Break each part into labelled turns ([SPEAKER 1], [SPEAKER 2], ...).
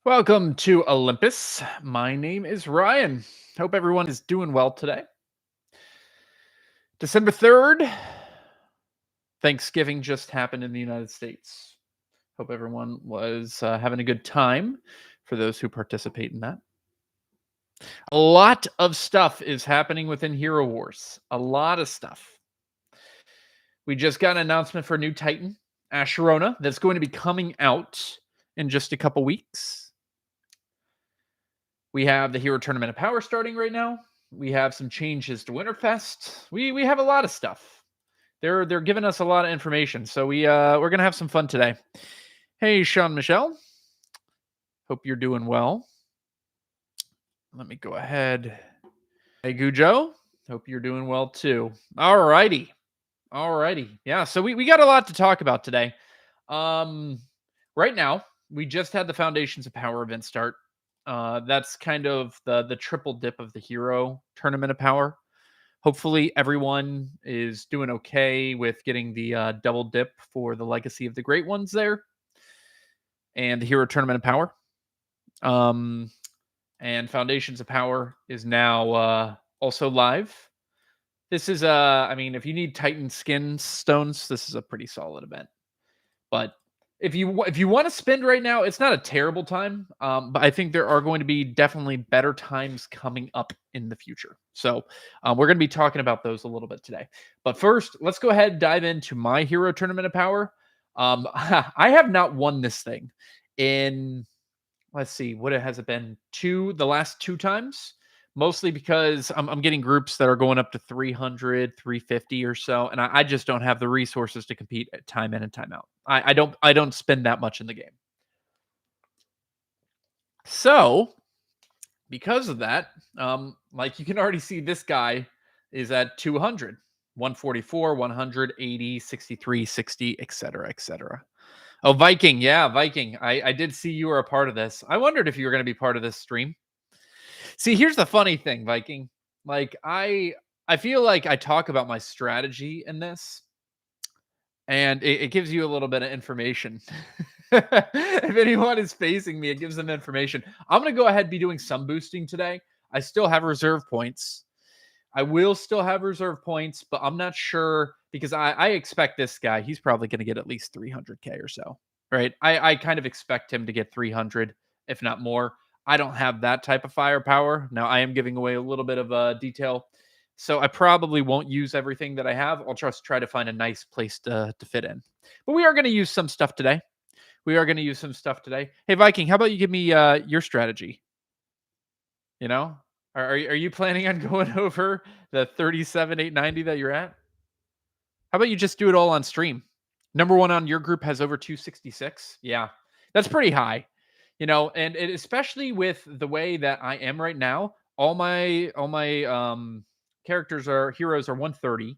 [SPEAKER 1] Welcome to Olympus. My name is Ryan. Hope everyone is doing well today. December 3rd, Thanksgiving just happened in the United States. Hope everyone was having a good time for those who participate in that. A lot of stuff is happening within Hero Wars. A lot of stuff. We just got an announcement for a new Titan, Asherona, that's going to be coming out in just a couple weeks. We have the Hero Tournament of Power starting right now. We have some changes to Winterfest. We have a lot of stuff. They're giving us a lot of information, so we're gonna have some fun today. Hey, Sean Michelle. Hope you're doing well. Let me go ahead. Hey, Gujo. Hope you're doing well too. All righty. Yeah, so we got a lot to talk about today. Right now, we just had the Foundations of Power event start. That's kind of the triple dip of the Hero Tournament of Power. Hopefully, everyone is doing okay with getting the double dip for the Legacy of the Great Ones there, and the Hero Tournament of Power. And Foundations of Power is now also live. This is I mean, if you need Titan skin stones, this is a pretty solid event. But if you want to spend right now, it's not a terrible time. But I think there are going to be definitely better times coming up in the future. So we're going to be talking about those a little bit today. But first, let's go ahead and dive into my Hero Tournament of Power. I have not won this thing in, let's see, what has it been? The last two times. Mostly because I'm getting groups that are going up to 300, 350 or so, and I just don't have the resources to compete at time in and time out. I don't spend that much in the game. So, because of that, like you can already see, this guy is at 200, 144, 180, 63, 60, etc., etc. Oh, Viking, yeah, Viking. I did see you were a part of this. I wondered if you were going to be part of this stream. See, here's the funny thing, Viking. Like I feel like I talk about my strategy in this, and it gives you a little bit of information. If anyone is facing me, it gives them information. I'm gonna go ahead and be doing some boosting today. I still have reserve points. I will still have reserve points, but I'm not sure because I expect this guy, he's probably going to get at least 300K or so, right? I kind of expect him to get 300, if not more. I don't have that type of firepower. Now, I am giving away a little bit of detail, so I probably won't use everything that I have. I'll just try to find a nice place to fit in. But we are going to use some stuff today. Hey, Viking, how about you give me your strategy? You know, are you planning on going over the 37,890 that you're at? How about you just do it all on stream? Number one on your group has over 266. Yeah, that's pretty high. And especially with the way that I am right now, all my characters are heroes are 130,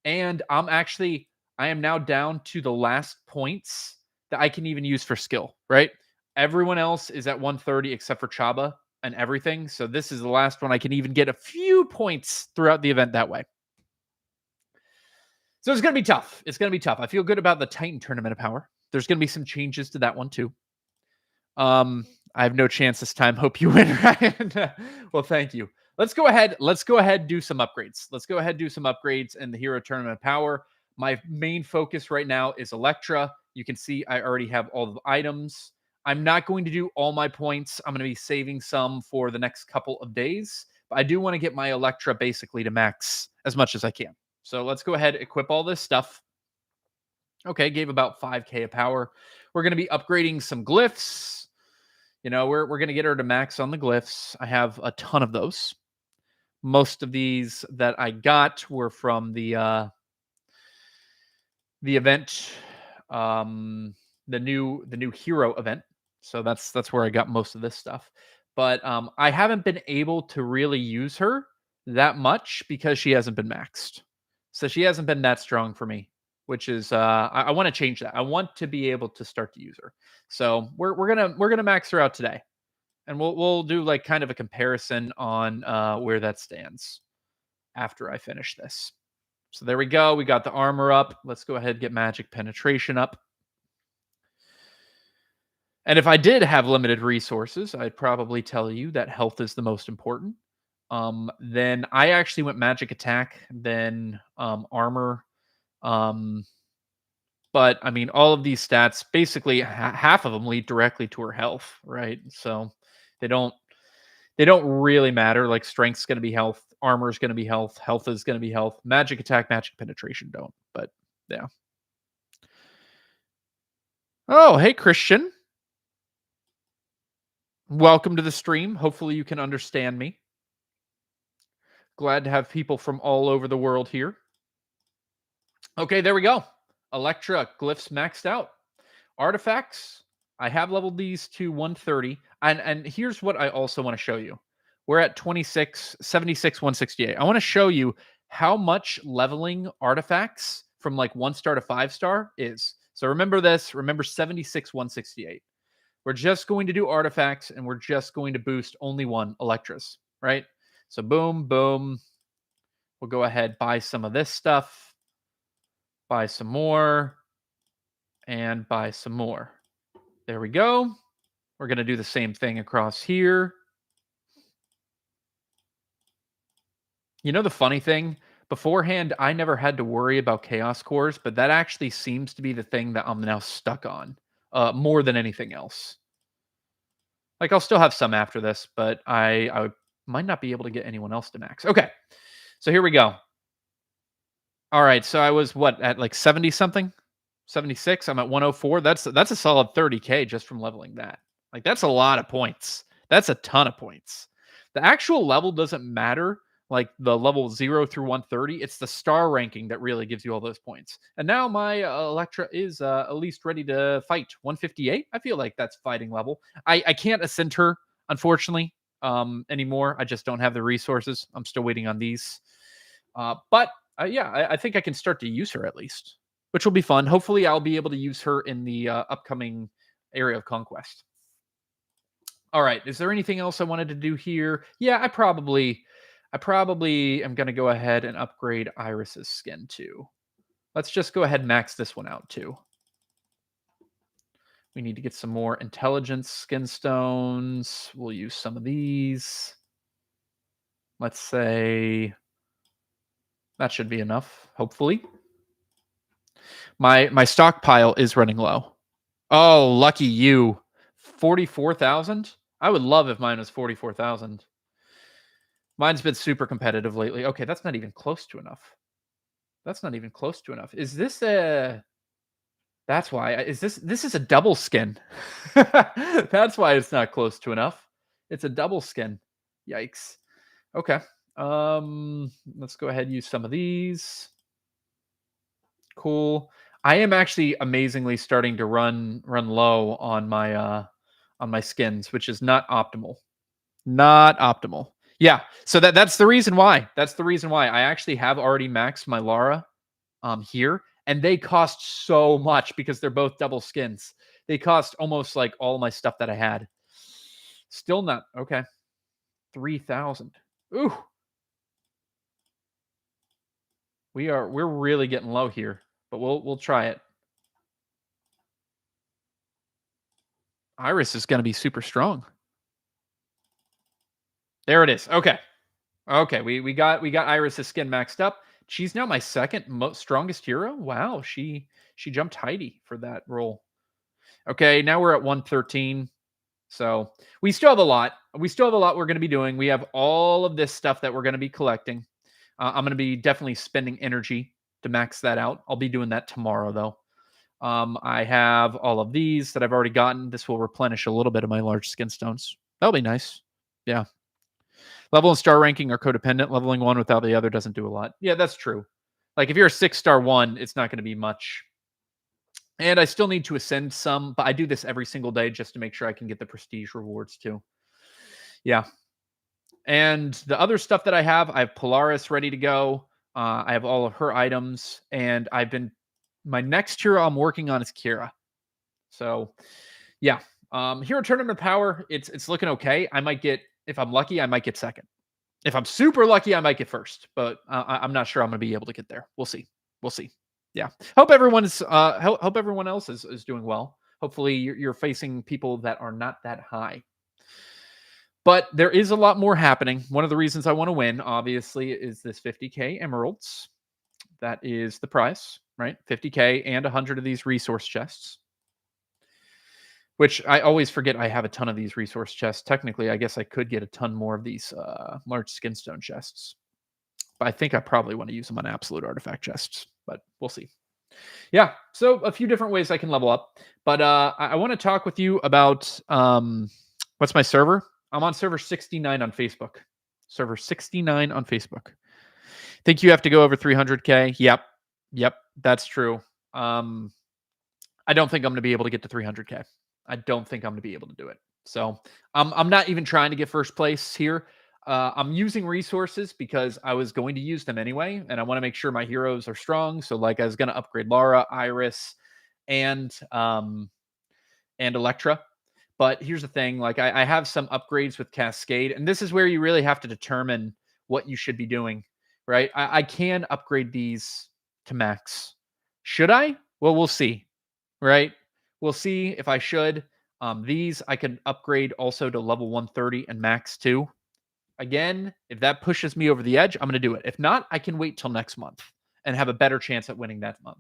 [SPEAKER 1] and I am now down to the last points that I can even use for skill. Right, everyone else is at 130 except for Chaba and everything. So this is the last one I can even get a few points throughout the event that way. So it's going to be tough. I feel good about the Titan Tournament of Power. There's going to be some changes to that one too. I have no chance this time. Hope you win, Ryan. Well, thank you. Let's go ahead and do some upgrades in the Hero Tournament of Power. My main focus right now is Electra. You can see I already have all the items. I'm not going to do all my points. I'm going to be saving some for the next couple of days. But I do want to get my Electra basically to max as much as I can. So let's go ahead and equip all this stuff. Okay, gave about 5K of power. We're going to be upgrading some glyphs. We're going to get her to max on the glyphs. I have a ton of those. Most of these that I got were from the event, the new hero event. So that's where I got most of this stuff. But I haven't been able to really use her that much because she hasn't been maxed. So she hasn't been that strong for me, which is I want to change that. I want to be able to start to use her. So we're gonna max her out today, and we'll do like kind of a comparison on where that stands after I finish this. So there we go. We got the armor up. Let's go ahead and get magic penetration up. And if I did have limited resources, I'd probably tell you that health is the most important. Then I actually went magic attack, then armor. Um, but I mean, all of these stats, basically half of them lead directly to her health, right? So they don't they don't really matter. Like strength's going to be health, armor is going to be health, health is going to be health. Magic attack, magic penetration don't. But yeah. Oh, hey Christian, welcome to the stream. Hopefully you can understand me. Glad to have people from all over the world here. Okay, there we go. Electra glyphs maxed out. Artifacts, I have leveled these to 130. And here's what I also want to show you. We're at 26, 76, 168. I want to show you how much leveling artifacts from like 1 star to 5 star is. So remember this, remember 76, 168. We're just going to do artifacts and we're just going to boost only one Electras, right? So boom, boom. We'll go ahead, buy some of this stuff, buy some more, and buy some more. There we go. We're going to do the same thing across here. You know, the funny thing, beforehand, I never had to worry about chaos cores, but that actually seems to be the thing that I'm now stuck on more than anything else. Like, I'll still have some after this, but I might not be able to get anyone else to max. Okay, so here we go. All right, so I was what at like 70 something, 76. I'm at 104. That's a solid 30K just from leveling that. Like that's a lot of points. That's a ton of points. The actual level doesn't matter. Like the level 0 through 130, it's the star ranking that really gives you all those points. And now my Electra is at least ready to fight 158. I feel like that's fighting level. I can't ascend her, unfortunately, anymore. I just don't have the resources. I'm still waiting on these. But yeah, I think I can start to use her at least, which will be fun. Hopefully, I'll be able to use her in the upcoming area of conquest. All right. Is there anything else I wanted to do here? Yeah, I probably am going to go ahead and upgrade Iris's skin too. Let's just go ahead and max this one out too. We need to get some more intelligence skin stones. We'll use some of these. Let's say that should be enough, hopefully. My stockpile is running low. Oh, lucky you. 44,000? I would love if mine was 44,000. Mine's been super competitive lately. Okay, that's not even close to enough. That's not even close to enough. Is this a... That's why. Is this is a double skin. That's why it's not close to enough. It's a double skin. Yikes. Okay. Let's go ahead and use some of these. Cool. I am actually amazingly starting to run low on my skins, which is not optimal. Not optimal. Yeah. So that's the reason why. That's the reason why I actually have already maxed my Lara here, and they cost so much because they're both double skins. They cost almost like all my stuff that I had. Still not okay. 3,000. Ooh. We're really getting low here, but we'll try it. Iris is going to be super strong. There it is. Okay. Okay, we got Iris's skin maxed up. She's now my second most strongest hero. Wow, she jumped Heidi for that role. Okay, now we're at 113. So we still have a lot. We still have a lot we're going to be doing. We have all of this stuff that we're going to be collecting. I'm going to be definitely spending energy to max that out. I'll be doing that tomorrow, though. I have all of these that I've already gotten. This will replenish a little bit of my large skin stones. That'll be nice. Yeah. Level and star ranking are codependent. Leveling one without the other doesn't do a lot. Yeah, that's true. Like if you're a 6-star one, it's not going to be much. And I still need to ascend some, but I do this every single day just to make sure I can get the prestige rewards too. Yeah. And the other stuff that I have Polaris ready to go. I have all of her items, and my next hero I'm working on is Kira. So yeah. Hero Tournament Power, it's looking okay. I might get, if I'm lucky, I might get second. If I'm super lucky, I might get first, but I'm not sure I'm going to be able to get there. We'll see. We'll see. Yeah. Hope everyone else is doing well. Hopefully you're facing people that are not that high. But there is a lot more happening. One of the reasons I want to win, obviously, is this 50K emeralds. That is the price, right? 50K and 100 of these resource chests. Which I always forget I have a ton of these resource chests. Technically, I guess I could get a ton more of these large skinstone chests. But I think I probably want to use them on absolute artifact chests. But we'll see. Yeah, so a few different ways I can level up. But I want to talk with you about what's my server? I'm on server 69 on Facebook. Server 69 on Facebook. Think you have to go over 300K? Yep, that's true. I don't think I'm going to be able to get to 300K. I don't think I'm going to be able to do it. So I'm not even trying to get first place here. I'm using resources because I was going to use them anyway, and I want to make sure my heroes are strong. So like I was going to upgrade Lara, Iris, and Electra. But here's the thing, like I have some upgrades with Cascade, and this is where you really have to determine what you should be doing, right? I can upgrade these to max. Should I? Well, we'll see, right? We'll see if I should. These I can upgrade also to level 130 and max too. Again, if that pushes me over the edge, I'm going to do it. If not, I can wait till next month and have a better chance at winning that month.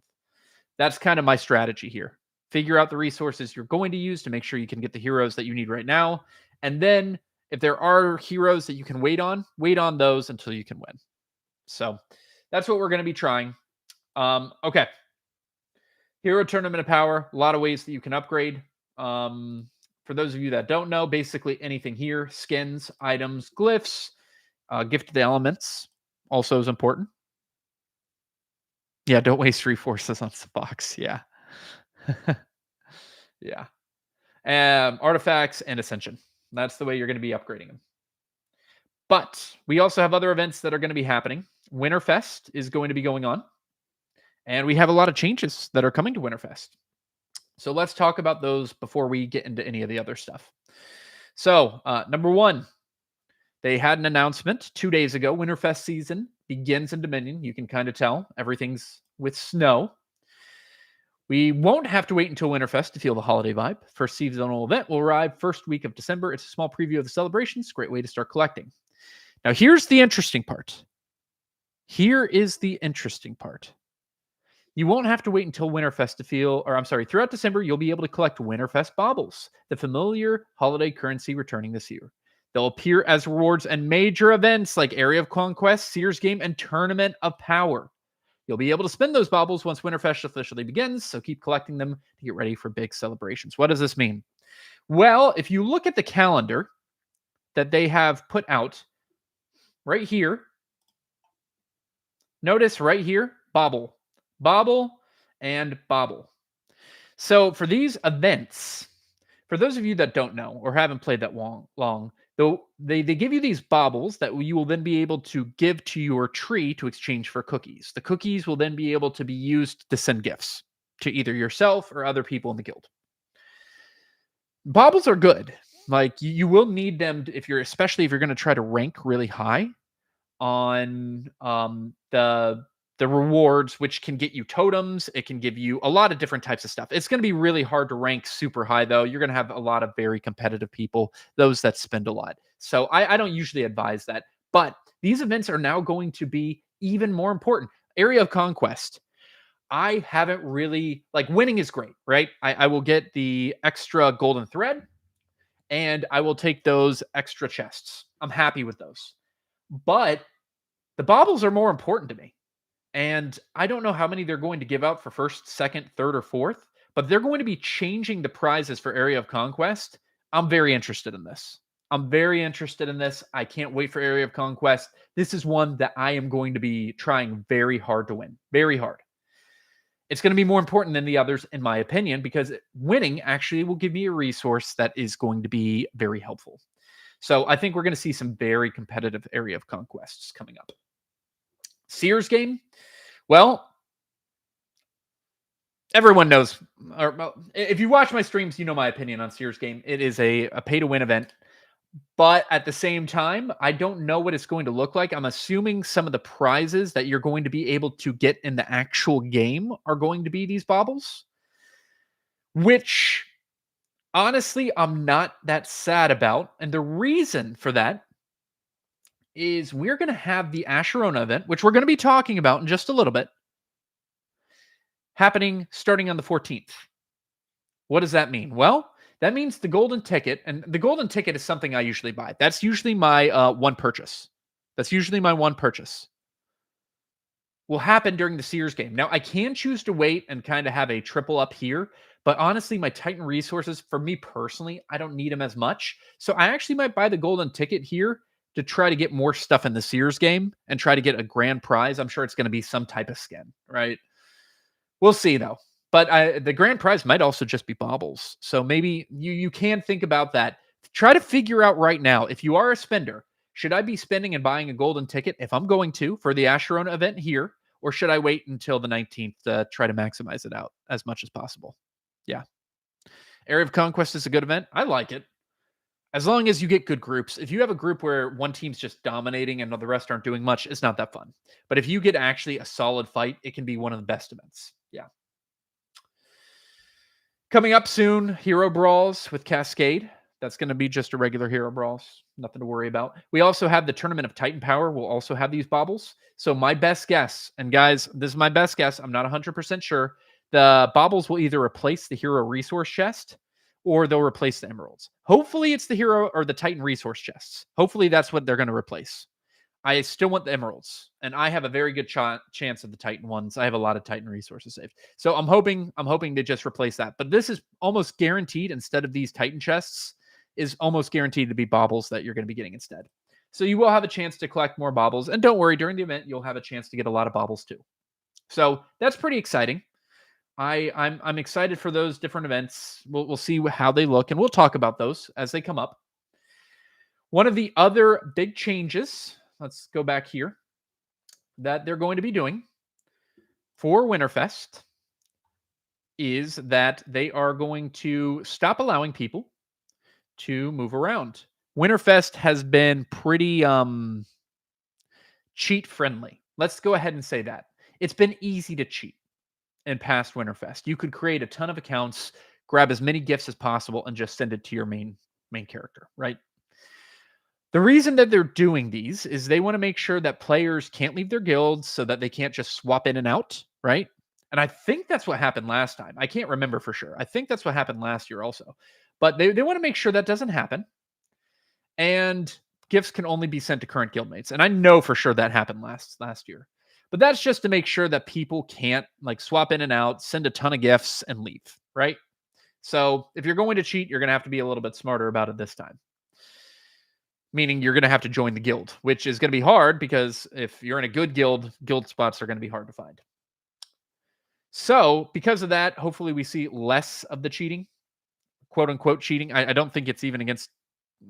[SPEAKER 1] That's kind of my strategy here. Figure out the resources you're going to use to make sure you can get the heroes that you need right now. And then if there are heroes that you can wait on those until you can win. So that's what we're going to be trying. Okay. Hero Tournament of Power, a lot of ways that you can upgrade. For those of you that don't know, basically anything here, skins, items, glyphs, gift of the elements also is important. Yeah, don't waste 3 forces on the box. Yeah. Yeah. Artifacts and Ascension. That's the way you're going to be upgrading them. But we also have other events that are going to be happening. Winterfest is going to be going on. And we have a lot of changes that are coming to Winterfest. So let's talk about those before we get into any of the other stuff. So, number one, they had an announcement 2 days ago. Winterfest season begins in Dominion. You can kind of tell everything's with snow. We won't have to wait until Winterfest to feel the holiday vibe. First seasonal event will arrive first week of December. It's a small preview of the celebrations. Great way to start collecting. Now, here's the interesting part. Here is the interesting part. You won't have to wait until Winterfest to feel, or I'm sorry, throughout December, you'll be able to collect Winterfest baubles, the familiar holiday currency returning this year. They'll appear as rewards and major events like Area of Conquest, Sears Game, and Tournament of Power. You'll be able to spend those baubles once Winterfest officially begins, so keep collecting them to get ready for big celebrations. What does this mean? Well, if you look at the calendar that they have put out right here, notice right here, bauble, and bauble. So for these events, for those of you that don't know or haven't played that long, though they give you these baubles that you will then be able to give to your tree to exchange for cookies. The cookies will then be able to be used to send gifts to either yourself or other people in the guild. Baubles are good. Like you will need them especially if you're going to try to rank really high on the rewards, which can get you totems. It can give you a lot of different types of stuff. It's going to be really hard to rank super high, though. You're going to have a lot of very competitive people, those that spend a lot. So I don't usually advise that. But these events are now going to be even more important. Area of Conquest. I haven't really, like, winning is great, right? I will get the extra golden thread, and I will take those extra chests. I'm happy with those. But the baubles are more important to me. And I don't know how many they're going to give out for first, second, third, or fourth, but they're going to be changing the prizes for Area of Conquest. I'm very interested in this. I can't wait for Area of Conquest. This is one that I am going to be trying very hard to win. Very hard. It's going to be more important than the others, in my opinion, because winning actually will give me a resource that is going to be very helpful. So I think we're going to see some very competitive Area of Conquests coming up. Sears Game. Well, everyone knows, or if you watch my streams, you know my opinion on Sears Game. It is a pay-to-win event. But at the same time, I don't know what it's going to look like. I'm assuming some of the prizes that you're going to be able to get in the actual game are going to be these baubles, which Honestly, I'm not that sad about, and the reason for that is we're going to have the Asherona event, which we're going to be talking about in just a little bit, happening starting on the 14th. What does that mean? Well, that means the golden ticket, and the golden ticket is something I usually buy. That's usually my one purchase. That's usually my one purchase. Will happen during the Sears game. Now, I can choose to wait and kind of have a triple up here, but honestly, my Titan resources, for me personally, I don't need them as much. So I actually might buy the golden ticket here to try to get more stuff in the Sears game and try to get a grand prize. I'm sure it's going to be some type of skin, right? We'll see though. But the grand prize might also just be baubles. So maybe you can think about that. Try to figure out right now, if you are a spender, should I be spending and buying a golden ticket if I'm going to for the Asherona event here? Or should I wait until the 19th to try to maximize it out as much as possible? Yeah. Area of Conquest is a good event. I like it. As long as you get good groups. If you have a group where one team's just dominating and the rest aren't doing much, it's not that fun. But if you get actually a solid fight, it can be one of the best events. Yeah. Coming up soon, Hero Brawls with Cascade. That's going to be just a regular Hero Brawls. Nothing to worry about. We also have the Tournament of Titan Power. We'll also have these baubles. So my best guess, and guys, this is my best guess. I'm not 100% sure. The baubles will either replace the Hero Resource Chest or they'll replace the Emeralds. Hopefully it's the Hero or the Titan Resource Chests. Hopefully that's what they're going to replace. I still want the Emeralds, and I have a very good chance of the Titan ones. I have a lot of Titan resources saved, so I'm hoping to just replace that. But this is almost guaranteed. Instead of these Titan chests, is almost guaranteed to be baubles that you're going to be getting instead. So you will have a chance to collect more baubles, and don't worry, during the event you'll have a chance to get a lot of baubles too. So that's pretty exciting. I'm excited for those different events. We'll see how they look, and we'll talk about those as they come up. One of the other big changes, let's go back here, that they're going to be doing for Winterfest is that they are going to stop allowing people to move around. Winterfest has been pretty cheat friendly. Let's go ahead and say that. It's been easy to cheat in past Winterfest. You could create a ton of accounts, grab as many gifts as possible, and just send it to your main character, right? The reason that they're doing these is they want to make sure that players can't leave their guilds so that they can't just swap in and out, right? And I think that's what happened last time. I can't remember for sure. I think that's what happened last year also. But they want to make sure that doesn't happen. And gifts can only be sent to current guildmates. And I know for sure that happened last year. But that's just to make sure that people can't like swap in and out, send a ton of gifts and leave, right? So if you're going to cheat, you're going to have to be a little bit smarter about it this time. Meaning you're going to have to join the guild, which is going to be hard because if you're in a good guild, guild spots are going to be hard to find. So because of that, hopefully we see less of the cheating, quote unquote cheating. I don't think it's even against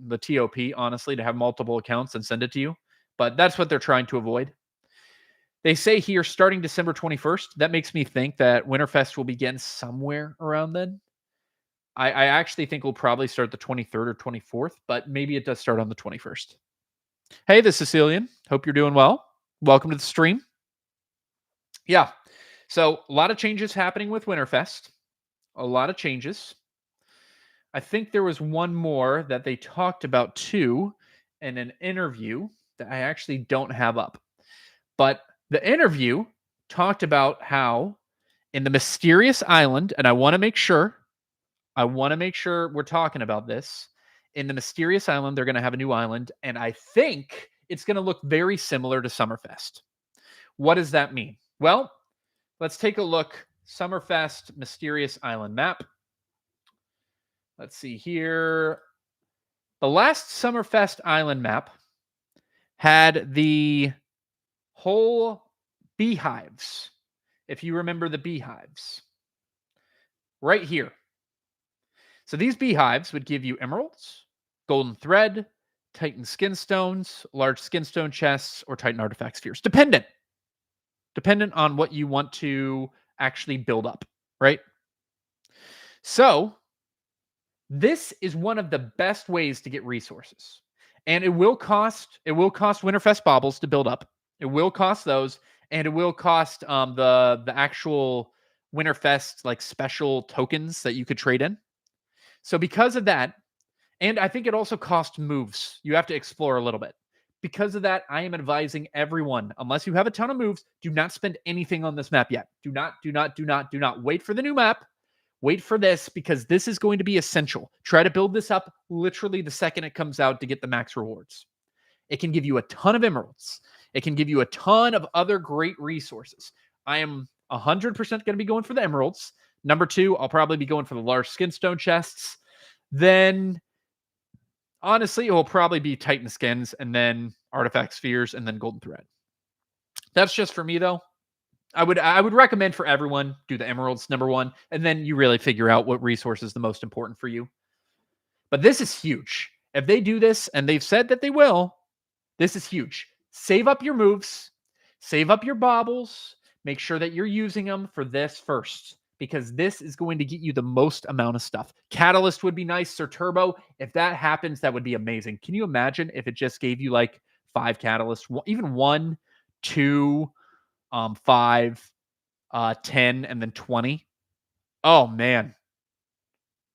[SPEAKER 1] the TOP, honestly, to have multiple accounts and send it to you. But that's what they're trying to avoid. They say here starting December 21st. That makes me think that Winterfest will begin somewhere around then. I actually think we'll probably start the 23rd or 24th, but maybe it does start on the 21st. Hey, the Sicilian. Hope you're doing well. Welcome to the stream. Yeah. So a lot of changes happening with Winterfest. A lot of changes. I think there was one more that they talked about too in an interview that I actually don't have up. But the interview talked about how in the mysterious island, and I want to make sure we're talking about this. In the mysterious island, they're going to have a new island, and I think it's going to look very similar to Summerfest. What does that mean? Well, let's take a look. Summerfest Mysterious Island map. Let's see here. The last Summerfest Island map had the whole beehives. If you remember the beehives. Right here. So these beehives would give you emeralds, golden thread, Titan skin stones, large skin stone chests, or Titan artifact spheres. Dependent on what you want to actually build up, right? So this is one of the best ways to get resources. And it will cost Winterfest baubles to build up. It will cost those, and it will cost the actual Winterfest like special tokens that you could trade in. So because of that, and I think it also costs moves. You have to explore a little bit. Because of that, I am advising everyone, unless you have a ton of moves, do not spend anything on this map yet. Do not wait for the new map. Wait for this because this is going to be essential. Try to build this up literally the second it comes out to get the max rewards. It can give you a ton of emeralds. It can give you a ton of other great resources. I am 100% going to be going for the emeralds. Number 2, I'll probably be going for the large skinstone chests. Then, honestly, it will probably be Titan skins and then artifact spheres and then golden thread. That's just for me, though. I would recommend for everyone do the emeralds number 1, and then you really figure out what resource is the most important for you. But this is huge. If they do this, and they've said that they will, this is huge. Save up your moves, save up your baubles, make sure that you're using them for this first, because this is going to get you the most amount of stuff. Catalyst would be nice, Sir Turbo. If that happens, that would be amazing. Can you imagine if it just gave you like 5 catalysts, even 1, 2, 5, 10, and then 20? Oh man,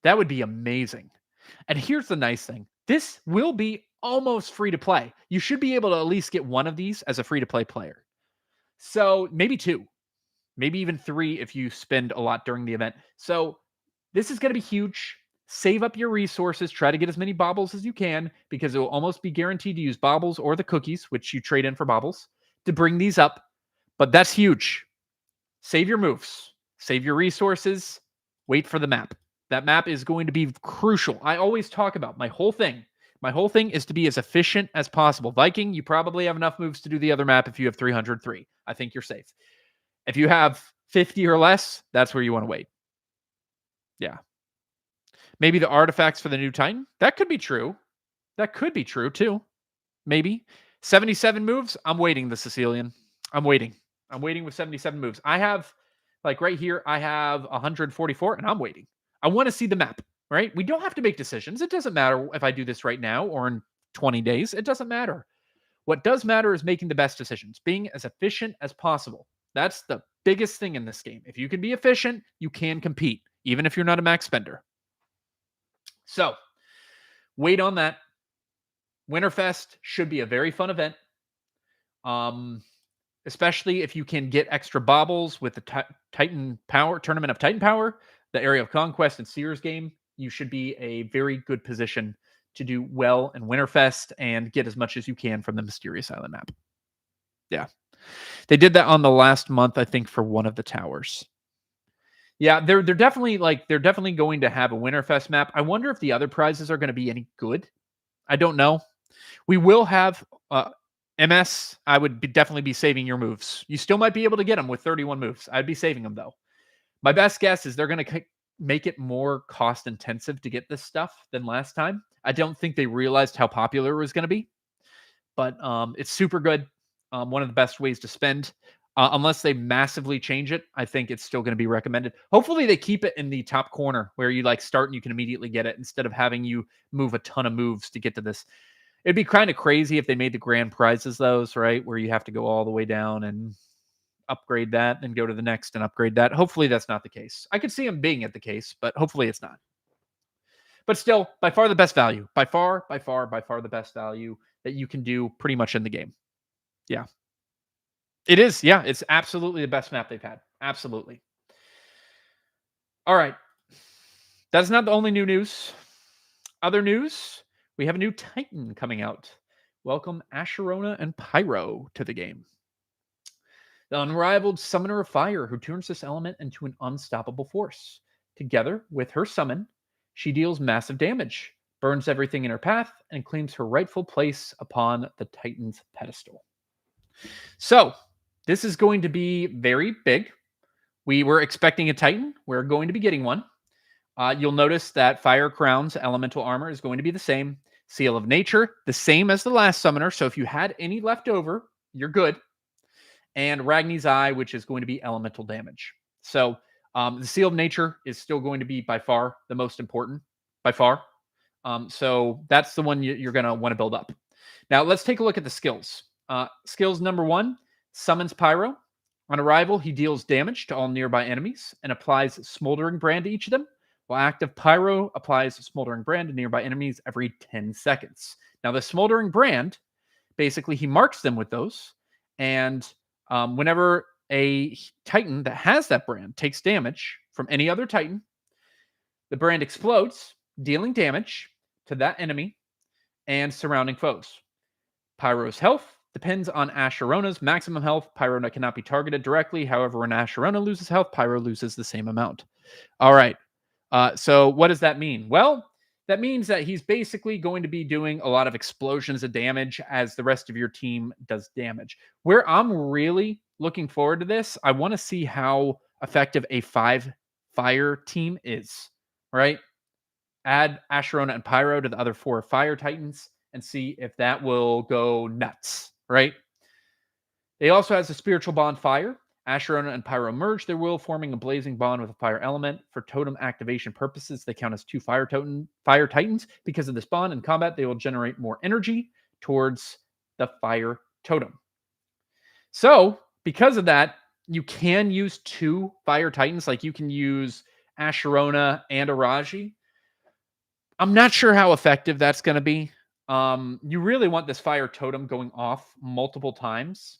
[SPEAKER 1] that would be amazing. And here's the nice thing. This will be almost free to play. You should be able to at least get one of these as a free to play player. So maybe 2, maybe even 3 if you spend a lot during the event. So this is going to be huge. Save up your resources. Try to get as many baubles as you can because it will almost be guaranteed to use baubles or the cookies, which you trade in for baubles, to bring these up. But that's huge. Save your moves. Save your resources. Wait for the map. That map is going to be crucial. I always talk about my whole thing. My whole thing is to be as efficient as possible. Viking, you probably have enough moves to do the other map if you have 303. I think you're safe. If you have 50 or less, that's where you want to wait. Yeah. Maybe the artifacts for the new Titan. That could be true. That could be true too. Maybe. 77 moves. I'm waiting, the Sicilian. I'm waiting. I'm waiting with 77 moves. I have, like right here, I have 144 and I'm waiting. I want to see the map, right? We don't have to make decisions. It doesn't matter if I do this right now or in 20 days. It doesn't matter. What does matter is making the best decisions, being as efficient as possible. That's the biggest thing in this game. If you can be efficient, you can compete, even if you're not a max spender. So, wait on that. Winterfest should be a very fun event. Especially if you can get extra baubles with the Titan Power Tournament of Titan Power, the Area of Conquest and Seers game, you should be a very good position to do well in Winterfest and get as much as you can from the Mysterious Island map. Yeah. They did that on the last month, I think, for one of the towers. Yeah, they're definitely going to have a Winterfest map. I wonder if the other prizes are going to be any good. I don't know. We will have MS. I would definitely be saving your moves. You still might be able to get them with 31 moves. I'd be saving them though. My best guess is they're going to make it more cost intensive to get this stuff than last time. I don't think they realized how popular it was going to be, but it's super good. One of the best ways to spend. Unless they massively change it, I think it's still going to be recommended. Hopefully they keep it in the top corner where you like start and you can immediately get it instead of having you move a ton of moves to get to this. It'd be kind of crazy if they made the grand prizes those, right? Where you have to go all the way down and upgrade that and go to the next and upgrade that. Hopefully that's not the case. I could see them being at the case, but hopefully it's not. But still, by far the best value. By far the best value that you can do pretty much in the game. Yeah. It is. Yeah, it's absolutely the best map they've had. Absolutely. All right. That's not the only new news. Other news, we have a new Titan coming out. Welcome Asherona and Pyro to the game. The unrivaled summoner of fire who turns this element into an unstoppable force. Together with her summon, she deals massive damage, burns everything in her path, and claims her rightful place upon the Titan's pedestal. So, this is going to be very big. We were expecting a Titan. We're going to be getting one. You'll notice that Fire Crown's elemental armor is going to be the same. Seal of Nature, the same as the last summoner. So if you had any left over, you're good. And Ragni's Eye, which is going to be elemental damage. So the Seal of Nature is still going to be by far the most important. By far. So that's the one you're going to want to build up. Now let's take a look at the skills. Skills number 1. Summons Pyro. On arrival, he deals damage to all nearby enemies and applies Smoldering Brand to each of them. while active, Pyro applies a smoldering brand to nearby enemies every 10 seconds. Now, the smoldering brand, basically, he marks them with those, and whenever a Titan that has that brand takes damage from any other Titan, the brand explodes, dealing damage to that enemy and surrounding foes. Pyro's health depends on Asherona's maximum health. Pyro cannot be targeted directly. However, when Asherona loses health, Pyro loses the same amount. All right. So what does that mean? Well, that means that he's basically going to be doing a lot of explosions of damage as the rest of your team does damage. Where I'm really looking forward to this, I want to see how effective a 5 fire team is, right? Add Asherona and Pyro to the other 4 fire titans and see if that will go nuts, right? They also has a spiritual bond fire. Asherona and Pyro merge their will, forming a blazing bond with a fire element. For totem activation purposes, they count as 2 fire titans. Because of this bond in combat, they will generate more energy towards the fire totem. So, because of that, you can use 2 fire titans. Like you can use Asherona and Araji. I'm not sure how effective that's going to be. You really want this fire totem going off multiple times.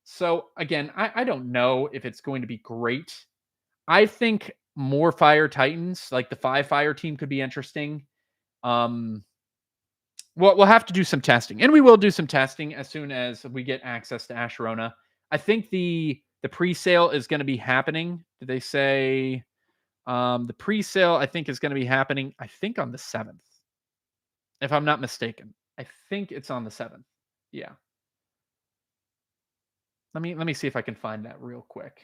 [SPEAKER 1] So again, I don't know if it's going to be great. I think more fire titans, like the 5 fire team, could be interesting. We'll have to do some testing, and we will do some testing as soon as we get access to Asherona. I think the pre-sale is going to be happening. Did they say the pre-sale? I think is going to be happening. I think on the 7th, if I'm not mistaken. I think it's on the 7th. Yeah. Let me see if I can find that real quick.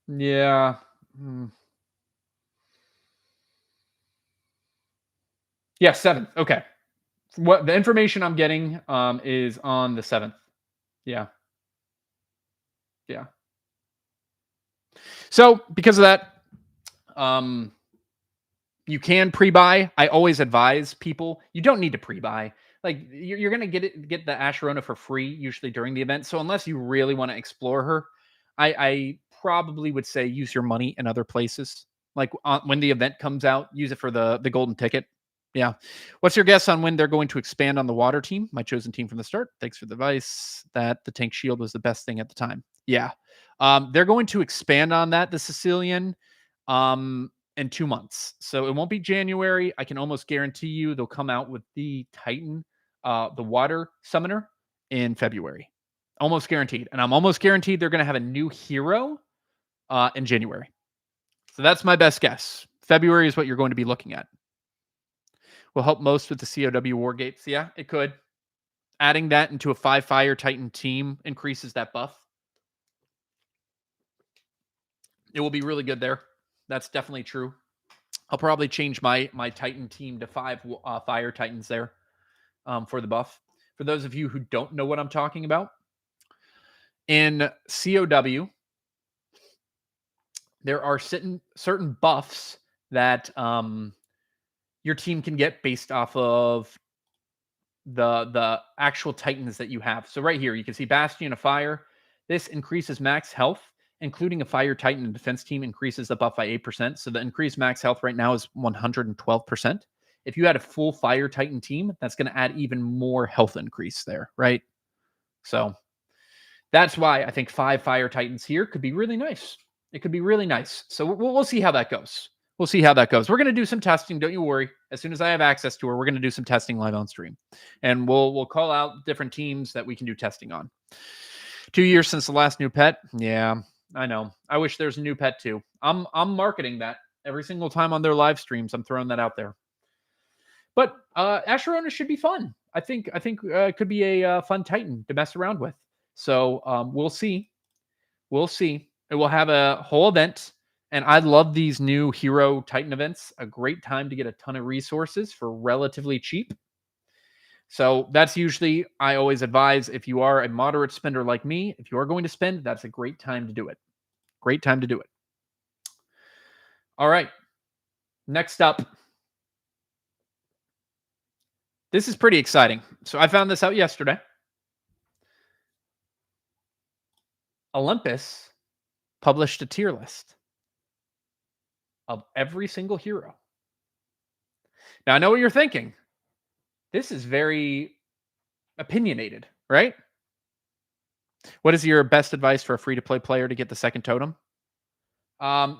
[SPEAKER 1] Yeah. Yeah, 7th. Okay. What the information I'm getting is on the 7th. Yeah. Yeah. So because of that, you can pre-buy. I always advise people you don't need to pre-buy. Like you're gonna get the Asherona for free usually during the event. So unless you really want to explore her, I probably would say use your money in other places. Like when the event comes out, use it for the golden ticket. Yeah. What's your guess on when they're going to expand on the water team? My chosen team from the start. Thanks for the advice that the tank shield was the best thing at the time. Yeah. They're going to expand on that, the Sicilian, in 2 months. So it won't be January. I can almost guarantee you they'll come out with the Titan, the water summoner in February. Almost guaranteed. And I'm almost guaranteed they're going to have a new hero in January. So that's my best guess. February is what you're going to be looking at. Will help most with the COW War Gates. Yeah, it could. Adding that into a 5 Fire Titan team increases that buff. It will be really good there. That's definitely true. I'll probably change my Titan team to 5 Fire Titans there for the buff. For those of you who don't know what I'm talking about, in COW, there are certain buffs that your team can get based off of the actual Titans that you have. So right here, you can see Bastion of Fire. This increases max health, including a Fire Titan and defense team increases the buff by 8%. So the increased max health right now is 112%. If you had a full Fire Titan team, that's going to add even more health increase there, right? So that's why I think 5 Fire Titans here could be really nice. It could be really nice. So we'll see how that goes. We'll see how that goes. We're going to do some testing. Don't you worry. As soon as I have access to her, we're going to do some testing live on stream. And we'll call out different teams that we can do testing on. 2 years since the last new pet. Yeah, I know. I wish there's a new pet too. I'm marketing that every single time on their live streams. I'm throwing that out there. But Asherona should be fun. I think it could be a fun Titan to mess around with. So we'll see. We'll see. It will have a whole event. And I love these new Hero Titan events. A great time to get a ton of resources for relatively cheap. So that's usually, I always advise, if you are a moderate spender like me, if you are going to spend, that's a great time to do it. Great time to do it. All right. Next up. This is pretty exciting. So I found this out yesterday. Olympus published a tier list of every single hero. Now, I know what you're thinking. This is very opinionated, right? What is your best advice for a free-to-play player to get the second totem?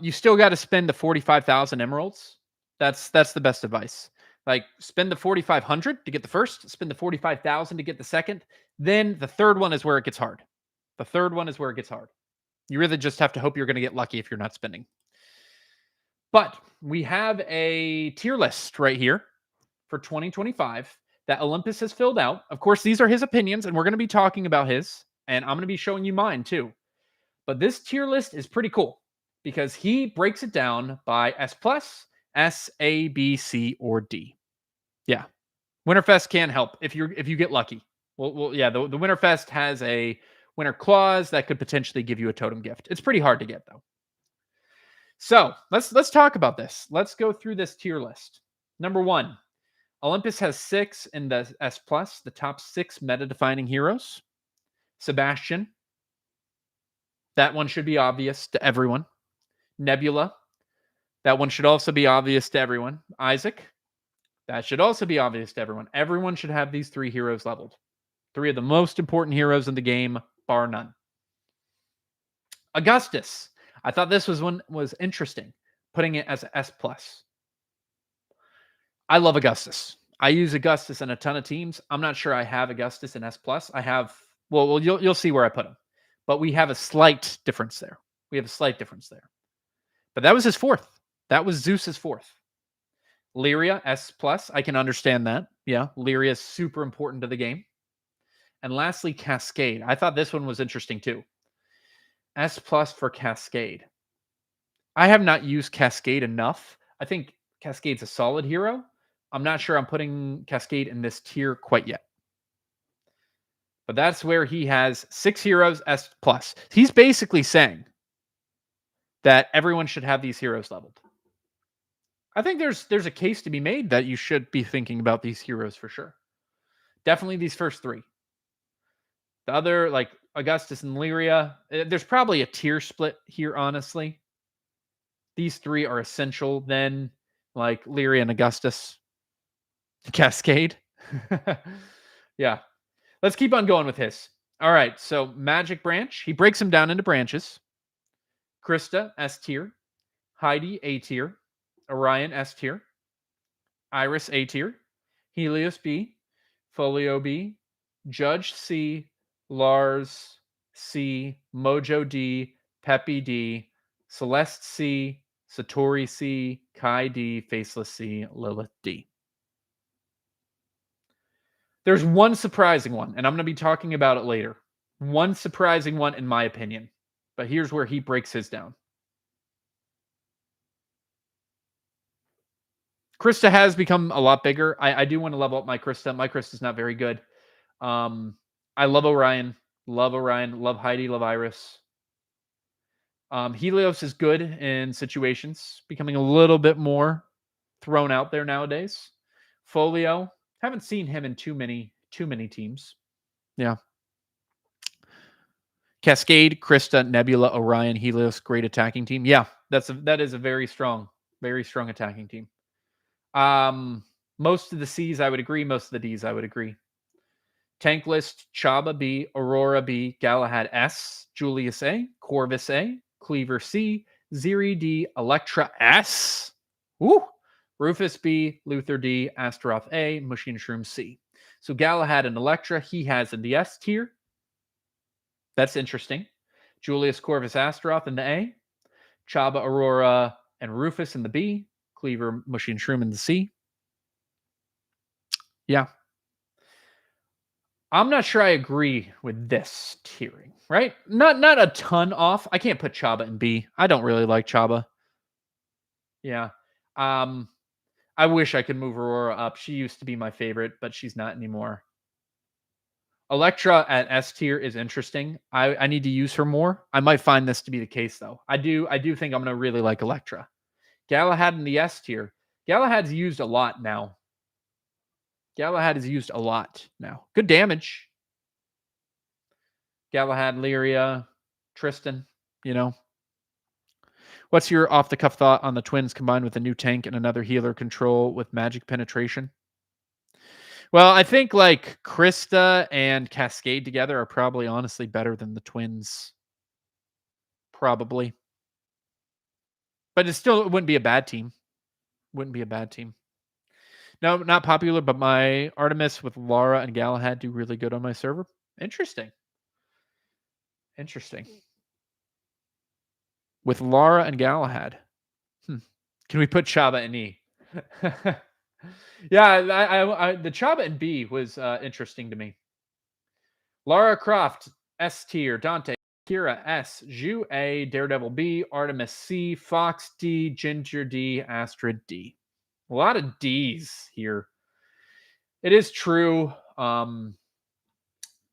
[SPEAKER 1] You still got to spend the 45,000 emeralds. That's the best advice. Like spend the 4,500 to get the first, spend the 45,000 to get the second. Then the third one is where it gets hard. The third one is where it gets hard. You really just have to hope you're going to get lucky if you're not spending. But we have a tier list right here for 2025 that Olympus has filled out. Of course, these are his opinions, and we're going to be talking about his, and I'm going to be showing you mine too. But this tier list is pretty cool because he breaks it down by S plus, S, A, B, C, or D. Yeah, Winterfest can help if you get lucky. Well, yeah, the Winterfest has a winter clause that could potentially give you a totem gift. It's pretty hard to get though. So let's talk about this. Let's go through this tier list. Number 1, Olympus has 6 in the S plus, the top 6 meta-defining heroes. Sebastian, that one should be obvious to everyone. Nebula, that one should also be obvious to everyone. Isaac, that should also be obvious to everyone. Everyone should have these 3 heroes leveled. 3 of the most important heroes in the game, bar none. Augustus, I thought this was interesting, putting it as S plus. I love Augustus. I use Augustus in a ton of teams. I'm not sure I have Augustus in S plus. I have, well, you'll see where I put him, but we have a slight difference there. But that was his 4th. That was Zeus's 4th. Lyria S plus. I can understand that. Yeah, Lyria is super important to the game. And lastly, Cascade. I thought this one was interesting too. S plus for Cascade. I have not used Cascade enough. I think Cascade's a solid hero. I'm not sure I'm putting Cascade in this tier quite yet. But that's where he has 6 heroes S plus. He's basically saying that everyone should have these heroes leveled. I think there's a case to be made that you should be thinking about these heroes for sure. Definitely these first 3. The other, like Augustus and Lyria, there's probably a tier split here, honestly. These 3 are essential. Then, like Lyria and Augustus. Cascade. Yeah. Let's keep on going with his. All right. So, Magic Branch. He breaks them down into branches. Krista, S tier. Heidi, A tier. Orion, S tier. Iris, A tier. Helios, B. Folio, B. Judge, C. Lars, C. Mojo, D. Peppy, D. Celeste, C. Satori, C. Kai, D. Faceless, C. Lilith, D. There's one surprising one, and I'm going to be talking about it later. One surprising one, in my opinion. But here's where he breaks his down. Krista has become a lot bigger. I do want to level up my Krista. My Krista's not very good. I love Orion. Love Heidi. Love Iris. Helios is good in situations. Becoming a little bit more thrown out there nowadays. Folio. Haven't seen him in too many teams. Yeah. Cascade, Krista, Nebula, Orion, Helios, great attacking team. Yeah, that is a very strong attacking team. Most of the C's I would agree. Most of the D's I would agree. Tank list: Chaba B, Aurora B, Galahad S, Julius A, Corvus A, Cleaver C, Ziri D, Electra S. Woo! Rufus B, Luther D, Astaroth A, Machine Shroom C. So Galahad and Electra, he has in the S tier. That's interesting. Julius, Corvus, Astaroth in the A. Chaba, Aurora, and Rufus in the B. Cleaver, Machine Shroom in the C. Yeah. I'm not sure I agree with this tiering, right? Not a ton off. I can't put Chaba in B. I don't really like Chaba. Yeah. I wish I could move Aurora up. She used to be my favorite, but she's not anymore. Electra at S tier is interesting. I need to use her more. I might find this to be the case though. I do think I'm gonna really like Electra. Galahad in the S tier. Galahad's used a lot now. Good damage. Galahad, Lyria. Tristan, you know. What's your off-the-cuff thought on the twins combined with a new tank and another healer control with magic penetration? Well, I think like Krista and Cascade together are probably honestly better than the twins. Probably. But it wouldn't be a bad team. Wouldn't be a bad team. No, not popular, but my Artemis with Lara and Galahad do really good on my server. Interesting. Interesting. With Lara and Galahad. Can we put Chaba in E? Yeah, the Chaba in B was interesting to me. Lara Croft, S tier. Dante, Kira, S. Zhu, A. Daredevil, B. Artemis, C. Fox, D. Ginger, D. Astrid, D. A lot of D's here. It is true. The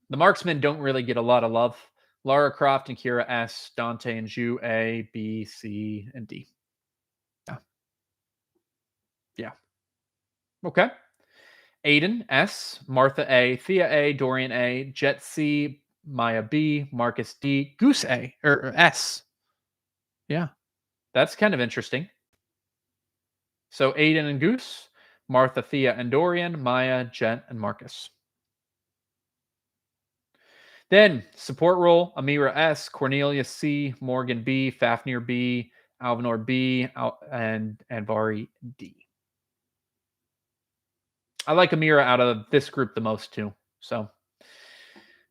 [SPEAKER 1] marksmen don't really get a lot of love. Lara Croft and Kira, S. Dante and Zhu, A. B. C. and D. Yeah. Yeah. Okay. Aiden, S. Martha, A. Thea, A. Dorian, A. Jet, C. Maya, B. Marcus, D. Goose, A. Or S. Yeah. That's kind of interesting. So Aiden and Goose, Martha, Thea, and Dorian, Maya, Jet, and Marcus. Then support role: Amira, S. Cornelia, C. Morgan, B. Fafnir, B. Alvinor, B. And Vari, D. I like Amira out of this group the most too. So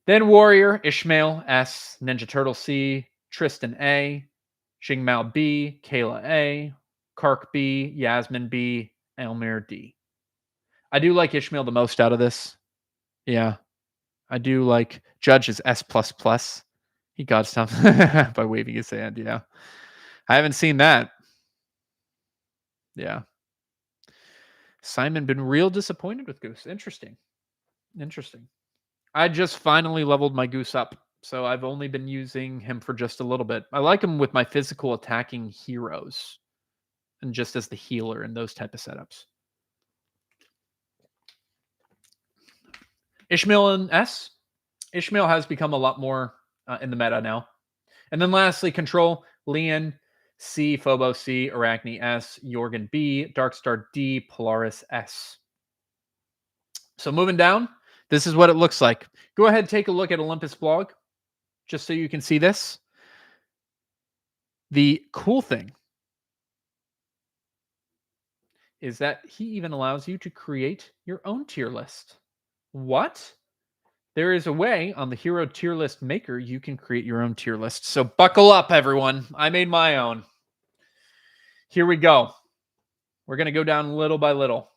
[SPEAKER 1] then Warrior, Ishmael, S. Ninja Turtle, C. Tristan, A. Xingmao, B. Kayla, A. Kark, B. Yasmin, B. Elmir, D. I do like Ishmael the most out of this. Yeah. I do like Judge is S++. He got something by waving his hand. Yeah. I haven't seen that. Yeah. Simon been real disappointed with Goose. Interesting. Interesting. I just finally leveled my Goose up. So I've only been using him for just a little bit. I like him with my physical attacking heroes and just as the healer in those type of setups. Ishmael and S. Ishmael has become a lot more in the meta now. And then lastly, Control, Leon, C, Phobo, C, Arachne, S, Jorgen, B, Darkstar, D, Polaris, S. So moving down, this is what it looks like. Go ahead and take a look at Olympus blog, just so you can see this. The cool thing is that he even allows you to create your own tier list. What? There is a way on the Hero Tier List Maker you can create your own tier list. So buckle up, everyone. I made my own. Here we go. We're going to go down little by little.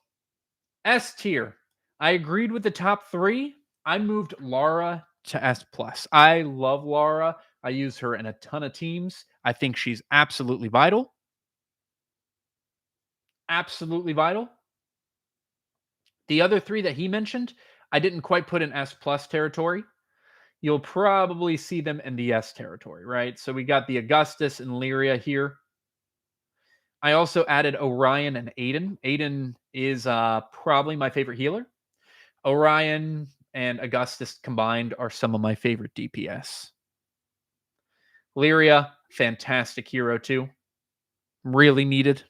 [SPEAKER 1] S tier. I agreed with the top 3. I moved Lara to S+. I love Lara. I use her in a ton of teams. I think she's absolutely vital. Absolutely vital. The other 3 that he mentioned, I didn't quite put in S+ territory. You'll probably see them in the S territory, right? So we got the Augustus and Lyria here. I also added Orion and Aiden. Aiden is probably my favorite healer. Orion and Augustus combined are some of my favorite DPS. Lyria, fantastic hero too. Really needed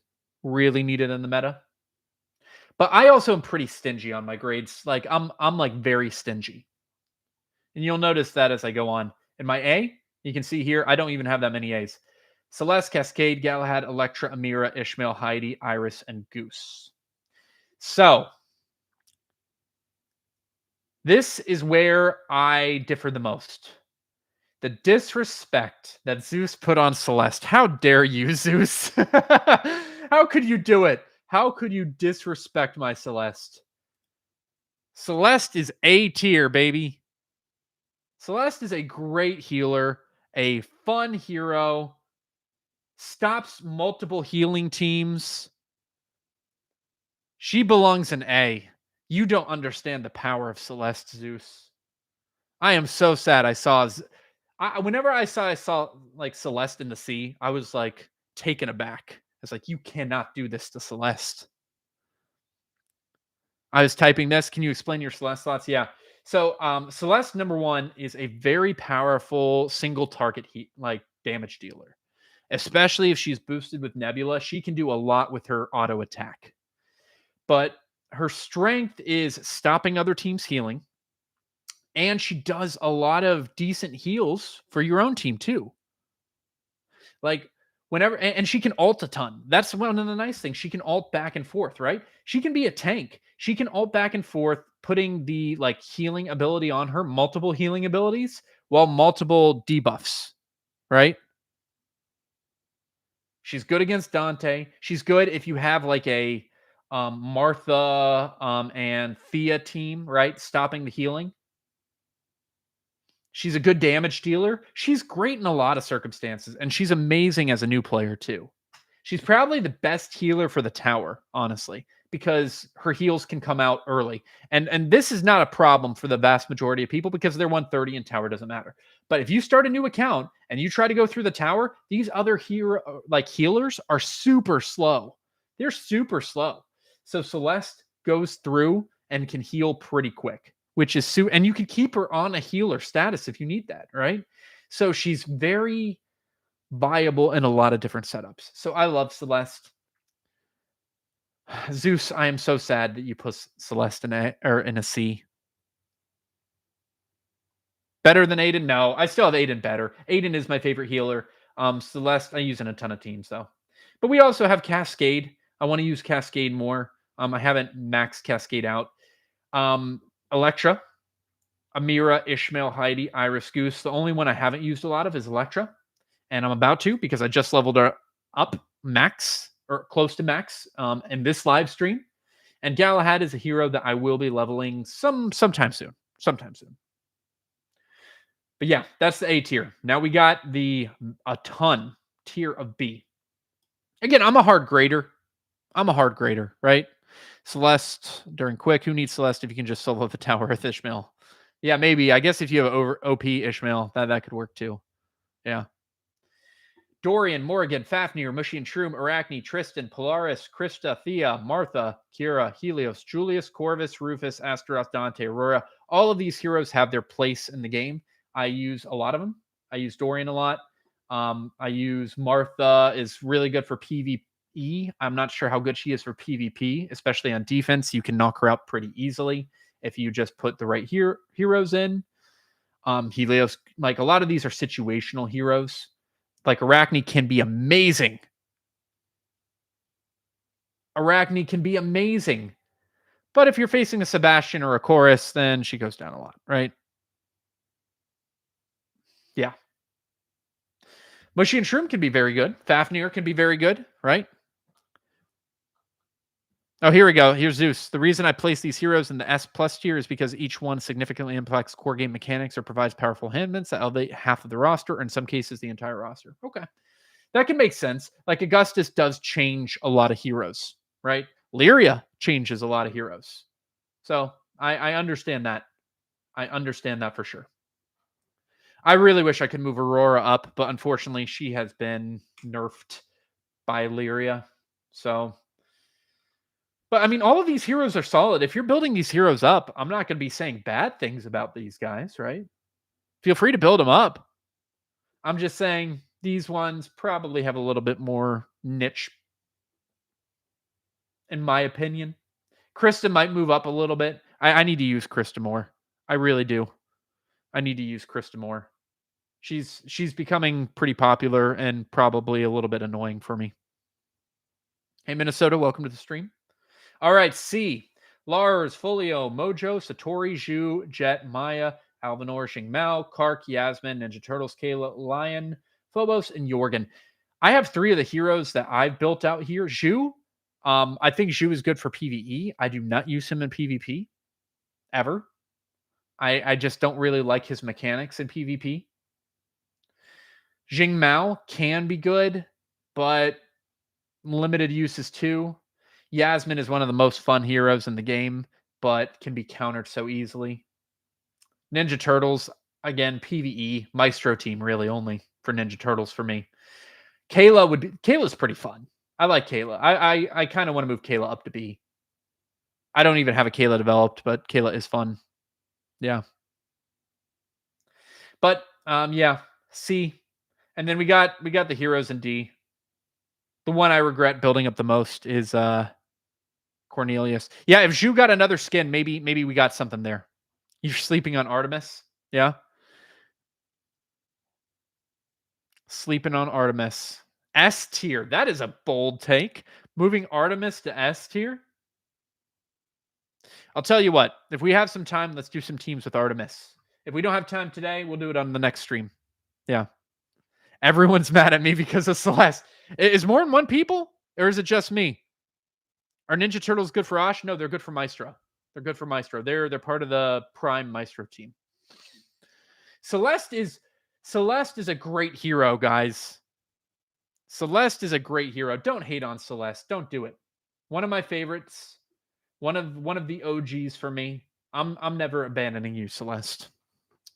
[SPEAKER 1] in the meta. But I also am pretty stingy on my grades. Like I'm like very stingy. And you'll notice that as I go on. In my A, you can see here, I don't even have that many A's. Celeste, Cascade, Galahad, Electra, Amira, Ishmael, Heidi, Iris, and Goose. So, this is where I differ the most. The disrespect that Zeus put on Celeste. How dare you, Zeus? How could you do it? How could you disrespect my Celeste? Celeste is A tier, baby. Celeste is a great healer, a fun hero, stops multiple healing teams. She belongs in A. You don't understand the power of Celeste, Zeus. I am so sad I saw... whenever I saw like Celeste in the sea, I was like taken aback. I was like, you cannot do this to Celeste. I was typing this. Can you explain your Celeste thoughts? Yeah. So Celeste #1 is a very powerful single target damage dealer. Especially if she's boosted with Nebula, she can do a lot with her auto attack. But her strength is stopping other teams healing, and she does a lot of decent heals for your own team too. Like whenever, and she can ult a ton. That's one of the nice things. She can ult back and forth, right? She can be a tank. She can ult back and forth, putting the healing ability on her, multiple healing abilities, while multiple debuffs, right? She's good against Dante. She's good if you have like a Martha and Thea team, right? Stopping the healing. She's a good damage dealer. She's great in a lot of circumstances, and she's amazing as a new player too. She's probably the best healer for the tower, honestly, because her heals can come out early. And this is not a problem for the vast majority of people because they're 130 and tower doesn't matter. But if you start a new account and you try to go through the tower, these other healers are super slow. They're super slow. So Celeste goes through and can heal pretty quick, which is and you can keep her on a healer status if you need that, right? So she's very viable in a lot of different setups. So I love Celeste. Zeus, I am so sad that you put Celeste in a C. Better than Aiden? No, I still have Aiden better. Aiden is my favorite healer. Celeste, I use in a ton of teams though. But we also have Cascade. I want to use Cascade more. I haven't maxed Cascade out. Electra, Amira, Ishmael, Heidi, Iris, Goose. The only one I haven't used a lot of is Electra. And I'm about to because I just leveled her up max or close to max in this live stream. And Galahad is a hero that I will be leveling sometime soon. But yeah, that's the A tier. Now we got a ton tier of B. Again, I'm a hard grader, right? Celeste during quick. Who needs Celeste if you can just solo the tower with Ishmael? Yeah, maybe. I guess if you have OP Ishmael, that could work too. Yeah. Dorian, Morrigan, Fafnir, Mushy and Shroom, Arachne, Tristan, Polaris, Krista, Thea, Martha, Kira, Helios, Julius, Corvus, Rufus, Astaroth, Dante, Aurora. All of these heroes have their place in the game. I use a lot of them. I use Dorian a lot. I use Martha, is really good for PvE. I'm not sure how good she is for PvP, especially on defense. You can knock her out pretty easily if you just put the right heroes in. Helios, like a lot of these are situational heroes. Like Arachne can be amazing. But if you're facing a Sebastian or a Chorus, then she goes down a lot, right? Yeah. Mushy and Shroom can be very good. Fafnir can be very good, right? Oh, here we go. Here's Zeus. The reason I place these heroes in the S plus tier is because each one significantly impacts core game mechanics or provides powerful enhancements that elevate half of the roster, or in some cases, the entire roster. Okay. That can make sense. Like Augustus does change a lot of heroes, right? Lyria changes a lot of heroes. So I understand that. I understand that for sure. I really wish I could move Aurora up, but unfortunately she has been nerfed by Lyria. So, but I mean, all of these heroes are solid. If you're building these heroes up, I'm not going to be saying bad things about these guys, right? Feel free to build them up. I'm just saying these ones probably have a little bit more niche, in my opinion. Krista might move up a little bit. I need to use Krista more. I really do. I need to use Krista more. She's becoming pretty popular and probably a little bit annoying for me. Hey, Minnesota, welcome to the stream. All right, C. Lars, Folio, Mojo, Satori, Zhu, Jet, Maya, Alvinor, Xing Mao, Kark, Yasmin, Ninja Turtles, Kayla, Lion, Phobos, and Jorgen. I have 3 of the heroes that I've built out here. Zhu, I think Zhu is good for PvE. I do not use him in PvP, ever. I just don't really like his mechanics in PvP. Xing Mao can be good, but limited uses too. Yasmin is one of the most fun heroes in the game, but can be countered so easily. Ninja Turtles, again, PvE, Maestro team really only for Ninja Turtles for me. Kayla's pretty fun. I like Kayla. I kind of want to move Kayla up to B. I don't even have a Kayla developed, but Kayla is fun. Yeah. But yeah, C. And then we got the heroes in D. The one I regret building up the most is Cornelius. Yeah, if Zhu got another skin, maybe we got something there. You're sleeping on Artemis? Yeah. Sleeping on Artemis. S tier. That is a bold take. Moving Artemis to S tier. I'll tell you what, if we have some time, let's do some teams with Artemis. If we don't have time today, we'll do it on the next stream. Yeah. Everyone's mad at me because of Celeste. Is more than one people? Or is it just me? Are Ninja Turtles good for Ash? No, they're good for Maestro. They're good for Maestro. They're part of the Prime Maestro team. Celeste is a great hero, guys. Celeste is a great hero. Don't hate on Celeste. Don't do it. One of my favorites. One of the OGs for me. I'm never abandoning you, Celeste.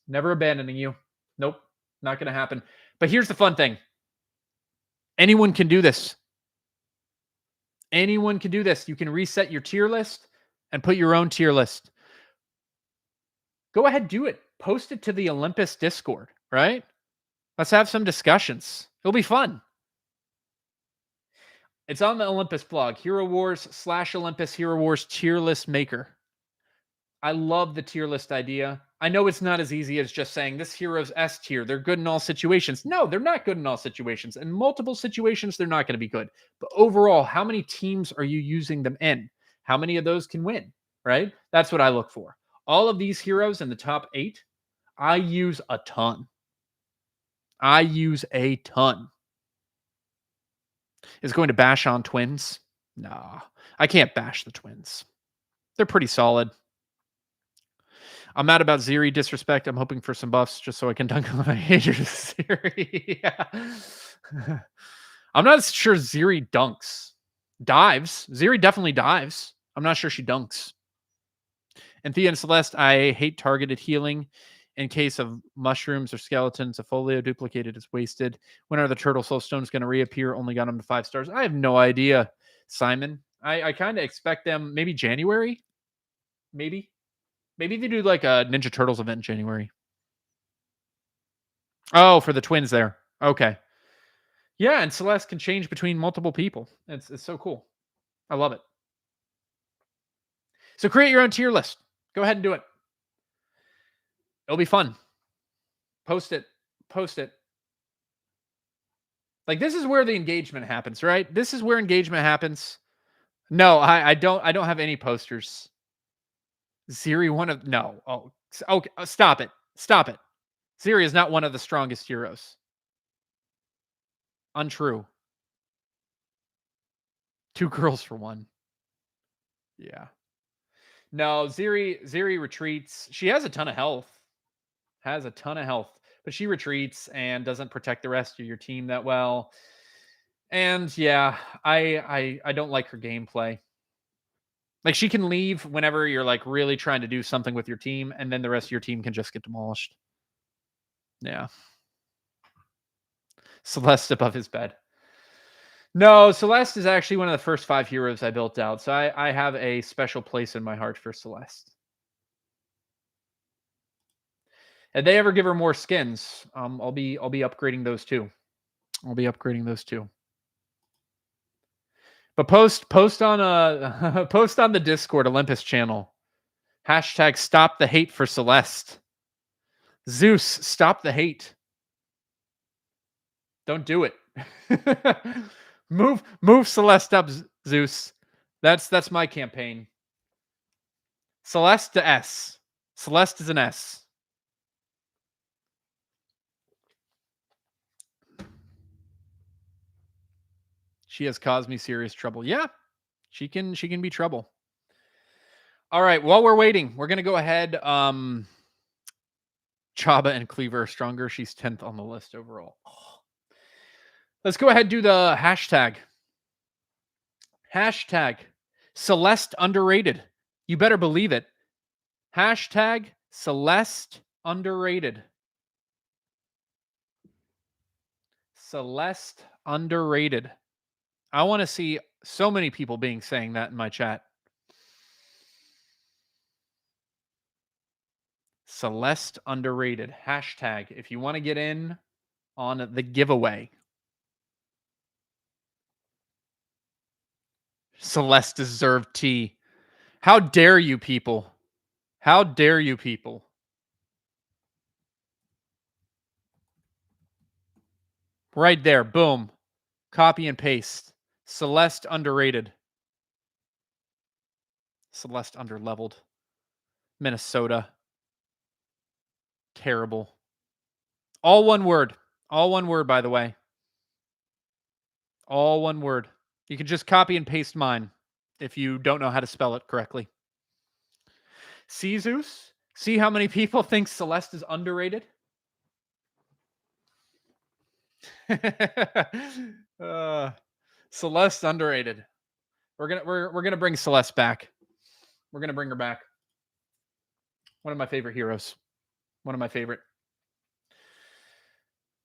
[SPEAKER 1] Never abandoning you. Nope. Not gonna happen. But here's the fun thing. Anyone can do this. Anyone can do this. You can reset your tier list and put your own tier list. Go ahead, do it. Post it to the Olympus Discord, right? Let's have some discussions. It'll be fun. It's on the Olympus blog, Hero Wars / Olympus Hero Wars tier list maker. I love the tier list idea. I know it's not as easy as just saying this hero's S tier. They're good in all situations. No, they're not good in all situations. In multiple situations, they're not going to be good. But overall, how many teams are you using them in? How many of those can win, right? That's what I look for. All of these heroes in the top 8, I use a ton. I use a ton. Is going to bash on twins? Nah, I can't bash the twins. They're pretty solid. I'm mad about Ziri disrespect. I'm hoping for some buffs just so I can dunk on my haters. Ziri. Yeah. I'm not sure Ziri dunks. Dives. Ziri definitely dives. I'm not sure she dunks. And Thea and Celeste, I hate targeted healing. In case of mushrooms or skeletons, a folio duplicated is wasted. When are the turtle soul stones going to reappear? Only got them to 5 stars. I have no idea, Simon. I kind of expect them maybe January. Maybe they do like a Ninja Turtles event in January. Oh, for the twins there. Okay. Yeah, and Celeste can change between multiple people. It's so cool. I love it. So create your own tier list. Go ahead and do it. It'll be fun. Post it. Like, this is where the engagement happens, right? This is where engagement happens. No, I don't have any posters. Ziri one of no. Oh, okay. Stop it. Ziri is not one of the strongest heroes. Untrue. 2 girls for 1. Yeah. No, Ziri retreats. She has a ton of health. But she retreats and doesn't protect the rest of your team that well. And yeah, I don't like her gameplay. Like, she can leave whenever you're like really trying to do something with your team, and then the rest of your team can just get demolished. Yeah. Celeste above his bed. No, Celeste is actually one of the first 5 heroes I built out. So I have a special place in my heart for Celeste. If they ever give her more skins, I'll be upgrading those too. But post on post on the Discord Olympus channel. Hashtag stop the hate for Celeste. Zeus, stop the hate. Don't do it. move Celeste up, Zeus. That's my campaign. Celeste to S. Celeste is an S. She has caused me serious trouble. Yeah, she can be trouble. All right, while we're waiting, we're gonna go ahead. Chaba and Cleaver are stronger. She's 10th on the list overall. Let's go ahead and do the hashtag. Hashtag Celeste underrated. You better believe it. Hashtag Celeste underrated. Celeste underrated. I want to see so many people saying that in my chat. Celeste underrated. Hashtag if you want to get in on the giveaway. Celeste deserved T. How dare you people? How dare you people? Right there. Boom. Copy and paste. Celeste underrated. Celeste underleveled. Minnesota. Terrible. All one word. All one word, by the way. All one word. You can just copy and paste mine if you don't know how to spell it correctly. See, Zeus? See how many people think Celeste is underrated? Celeste underrated. We're gonna bring Celeste back. We're gonna bring her back. One of my favorite heroes. One of my favorite.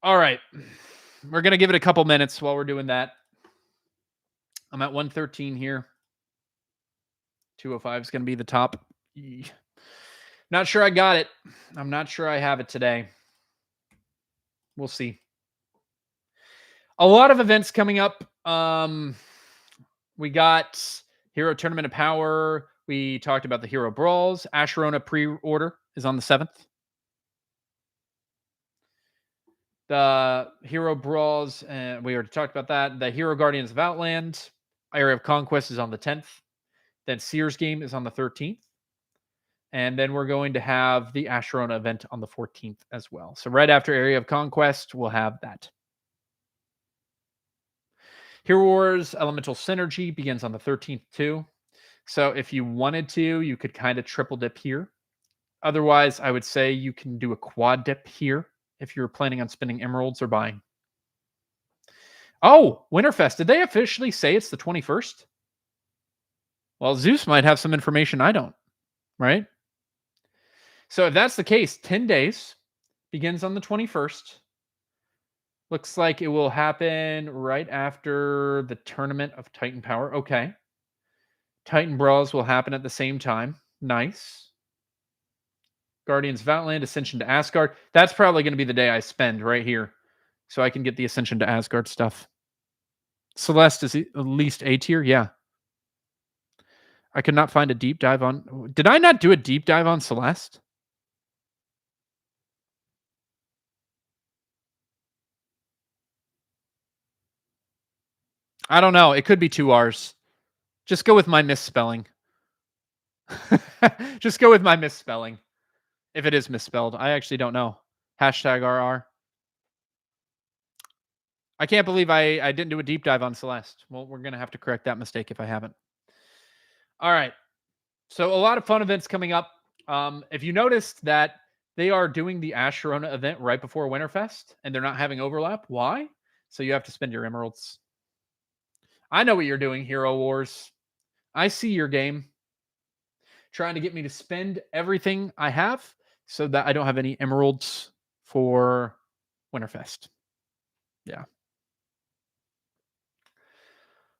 [SPEAKER 1] All right. We're gonna give it a couple minutes while we're doing that. I'm at 113 here. 205 is gonna be the top. Not sure I got it. I'm not sure I have it today. We'll see. A lot of events coming up. We got Hero Tournament of Power. We talked about the Hero Brawls. Asherona pre-order is on the 7th. The Hero Brawls, we already talked about that. The Hero Guardians of Outland. Area of Conquest is on the 10th. Then Sears game is on the 13th. And then we're going to have the Asherona event on the 14th as well. So right after Area of Conquest, we'll have that. Hero Wars Elemental Synergy begins on the 13th too. So if you wanted to, you could kind of triple dip here. Otherwise, I would say you can do a quad dip here if you're planning on spending emeralds or buying. Oh, Winterfest. Did they officially say it's the 21st? Well, Zeus might have some information I don't, right? So if that's the case, 10 days, begins on the 21st. Looks like it will happen right after the Tournament of Titan Power. Okay. Titan Brawls will happen at the same time. Nice. Guardians of Outland, Ascension to Asgard. That's probably going to be the day I spend right here, so I can get the Ascension to Asgard stuff. Celeste is at least A tier? Yeah. I could not find a deep dive on... Did I not do a deep dive on Celeste? I don't know. It could be 2 R's. Just go with my misspelling. Just go with my misspelling. If it is misspelled. I actually don't know. Hashtag RR. I can't believe I didn't do a deep dive on Celeste. Well, we're going to have to correct that mistake if I haven't. All right. So a lot of fun events coming up. If you noticed that they are doing the Asherona event right before Winterfest and they're not having overlap. Why? So you have to spend your emeralds. I know what you're doing, Hero Wars. I see your game. Trying to get me to spend everything I have so that I don't have any emeralds for Winterfest. Yeah.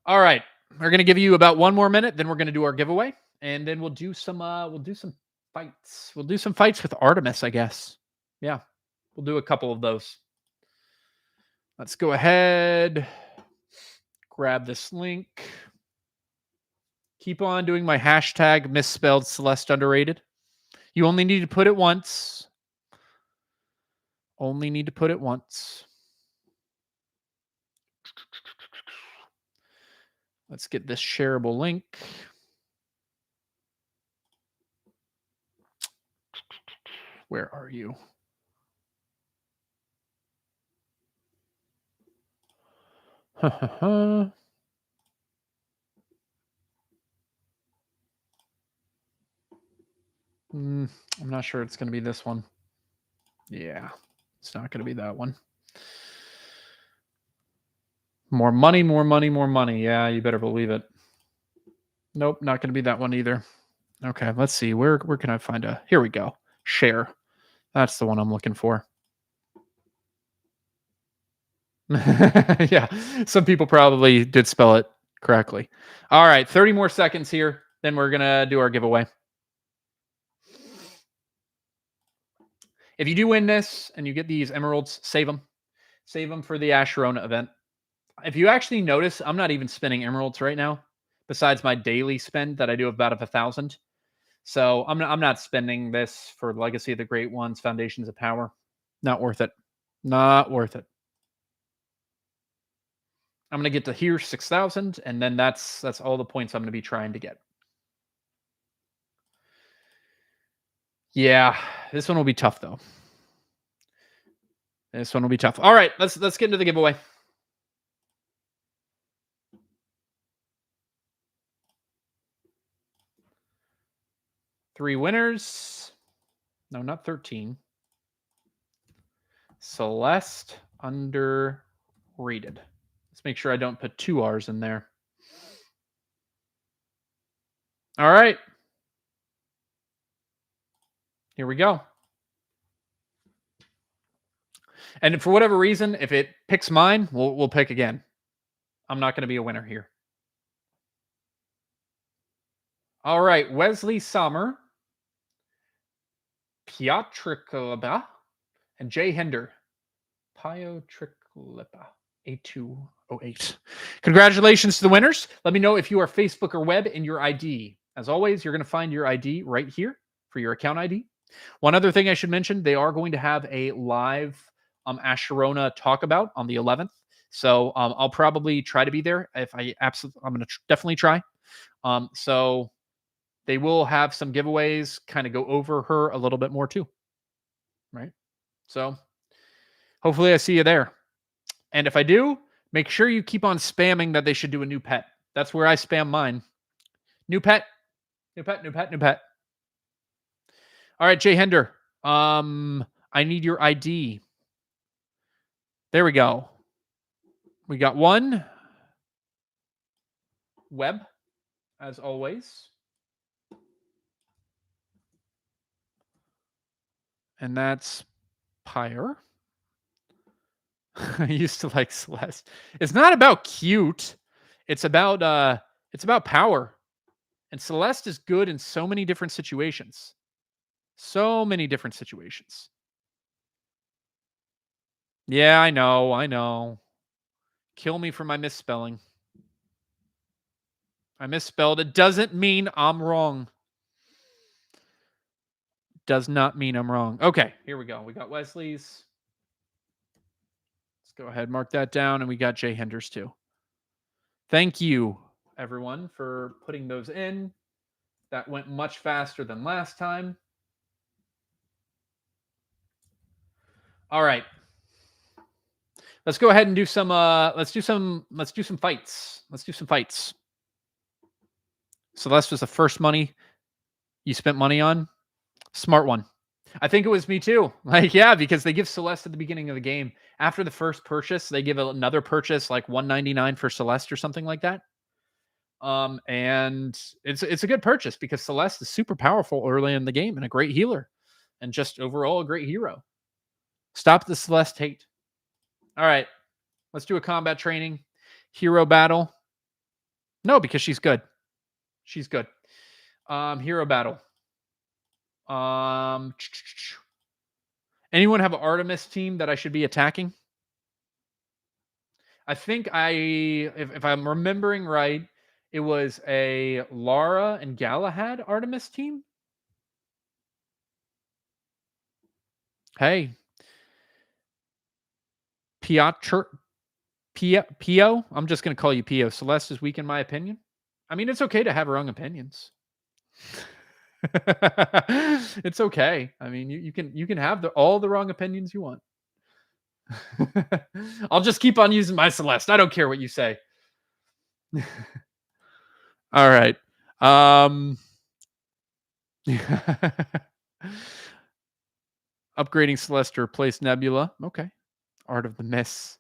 [SPEAKER 1] All right. We're going to give you about 1 more minute, then we're going to do our giveaway, and then we'll do some fights. We'll do some fights with Artemis, I guess. Yeah. We'll do a couple of those. Let's go ahead. Grab this link. Keep on doing my hashtag misspelled Celeste underrated. You only need to put it once. Only need to put it once. Let's get this shareable link. Where are you? I'm not sure it's going to be this one. Yeah, it's not going to be that one. More money, more money, more money. Yeah, you better believe it. Nope, not going to be that one either. Okay, let's see. Where can I find a... Here we go. Share. That's the one I'm looking for. Yeah, some people probably did spell it correctly. All right, 30 more seconds here. Then we're going to do our giveaway. If you do win this and you get these emeralds, save them. Save them for the Asherona event. If you actually notice, I'm not even spending emeralds right now, besides my daily spend that I do of about 1,000. So I'm not spending this for Legacy of the Great Ones, Foundations of Power. Not worth it. Not worth it. I'm gonna get to here 6,000, and then that's all the points I'm gonna be trying to get. Yeah, this one will be tough though. This one will be tough. All right, let's get into the giveaway. Three winners. No, not 13. Celeste underrated. Let's make sure I don't put 2 R's in there. All right. Here we go. And for whatever reason, if it picks mine, we'll pick again. I'm not going to be a winner here. All right, Wesley Sommer, Piotriclipa, and Jay Hender. Piotriclipa, 8208. Congratulations to the winners. Let me know if you are Facebook or web in your ID. As always, you're going to find your ID right here for your account ID. One other thing I should mention, they are going to have a live Asherona talk about on the 11th. So I'll probably try to be there. I'm going to definitely try. So they will have some giveaways, kind of go over her a little bit more too. Right. So hopefully I see you there. And if I do, make sure you keep on spamming that they should do a new pet. That's where I spam mine. New pet, new pet, new pet, new pet. All right, Jay Hender. I need your ID. There we go. We got one. Web, as always. And that's Pyro. I used to like Celeste. It's not about cute. It's about power. And Celeste is good in so many different situations. So many different situations. Yeah, I know. Kill me for my misspelling. I misspelled. It doesn't mean I'm wrong. Does not mean I'm wrong. Okay, here we go. We got Wesley's. Let's go ahead and mark that down. And we got Jay Henders too. Thank you, everyone, for putting those in. That went much faster than last time. All right. Let's go ahead and do some let's do some fights. Let's do some fights. Celeste was the first money you spent money on. Smart one. I think it was me too. Like, yeah, because they give Celeste at the beginning of the game. After the first purchase, they give another purchase like $199 for Celeste or something like that. And it's a good purchase because Celeste is super powerful early in the game and a great healer and just overall a great hero. Stop the Celeste hate. All right. Let's do a combat training. Hero battle. No, because she's good. She's good. Hero battle. Anyone have an Artemis team that I should be attacking? I think if I'm remembering right, it was a Lara and Galahad Artemis team. Hey. Pio? I'm just going to call you Pio. Celeste is weak in my opinion. I mean, it's okay to have wrong opinions. It's okay. I mean, you can have all the wrong opinions you want. I'll just keep on using my Celeste. I don't care what you say. All right. Upgrading Celeste to replace Nebula. Okay. Art of the Miss.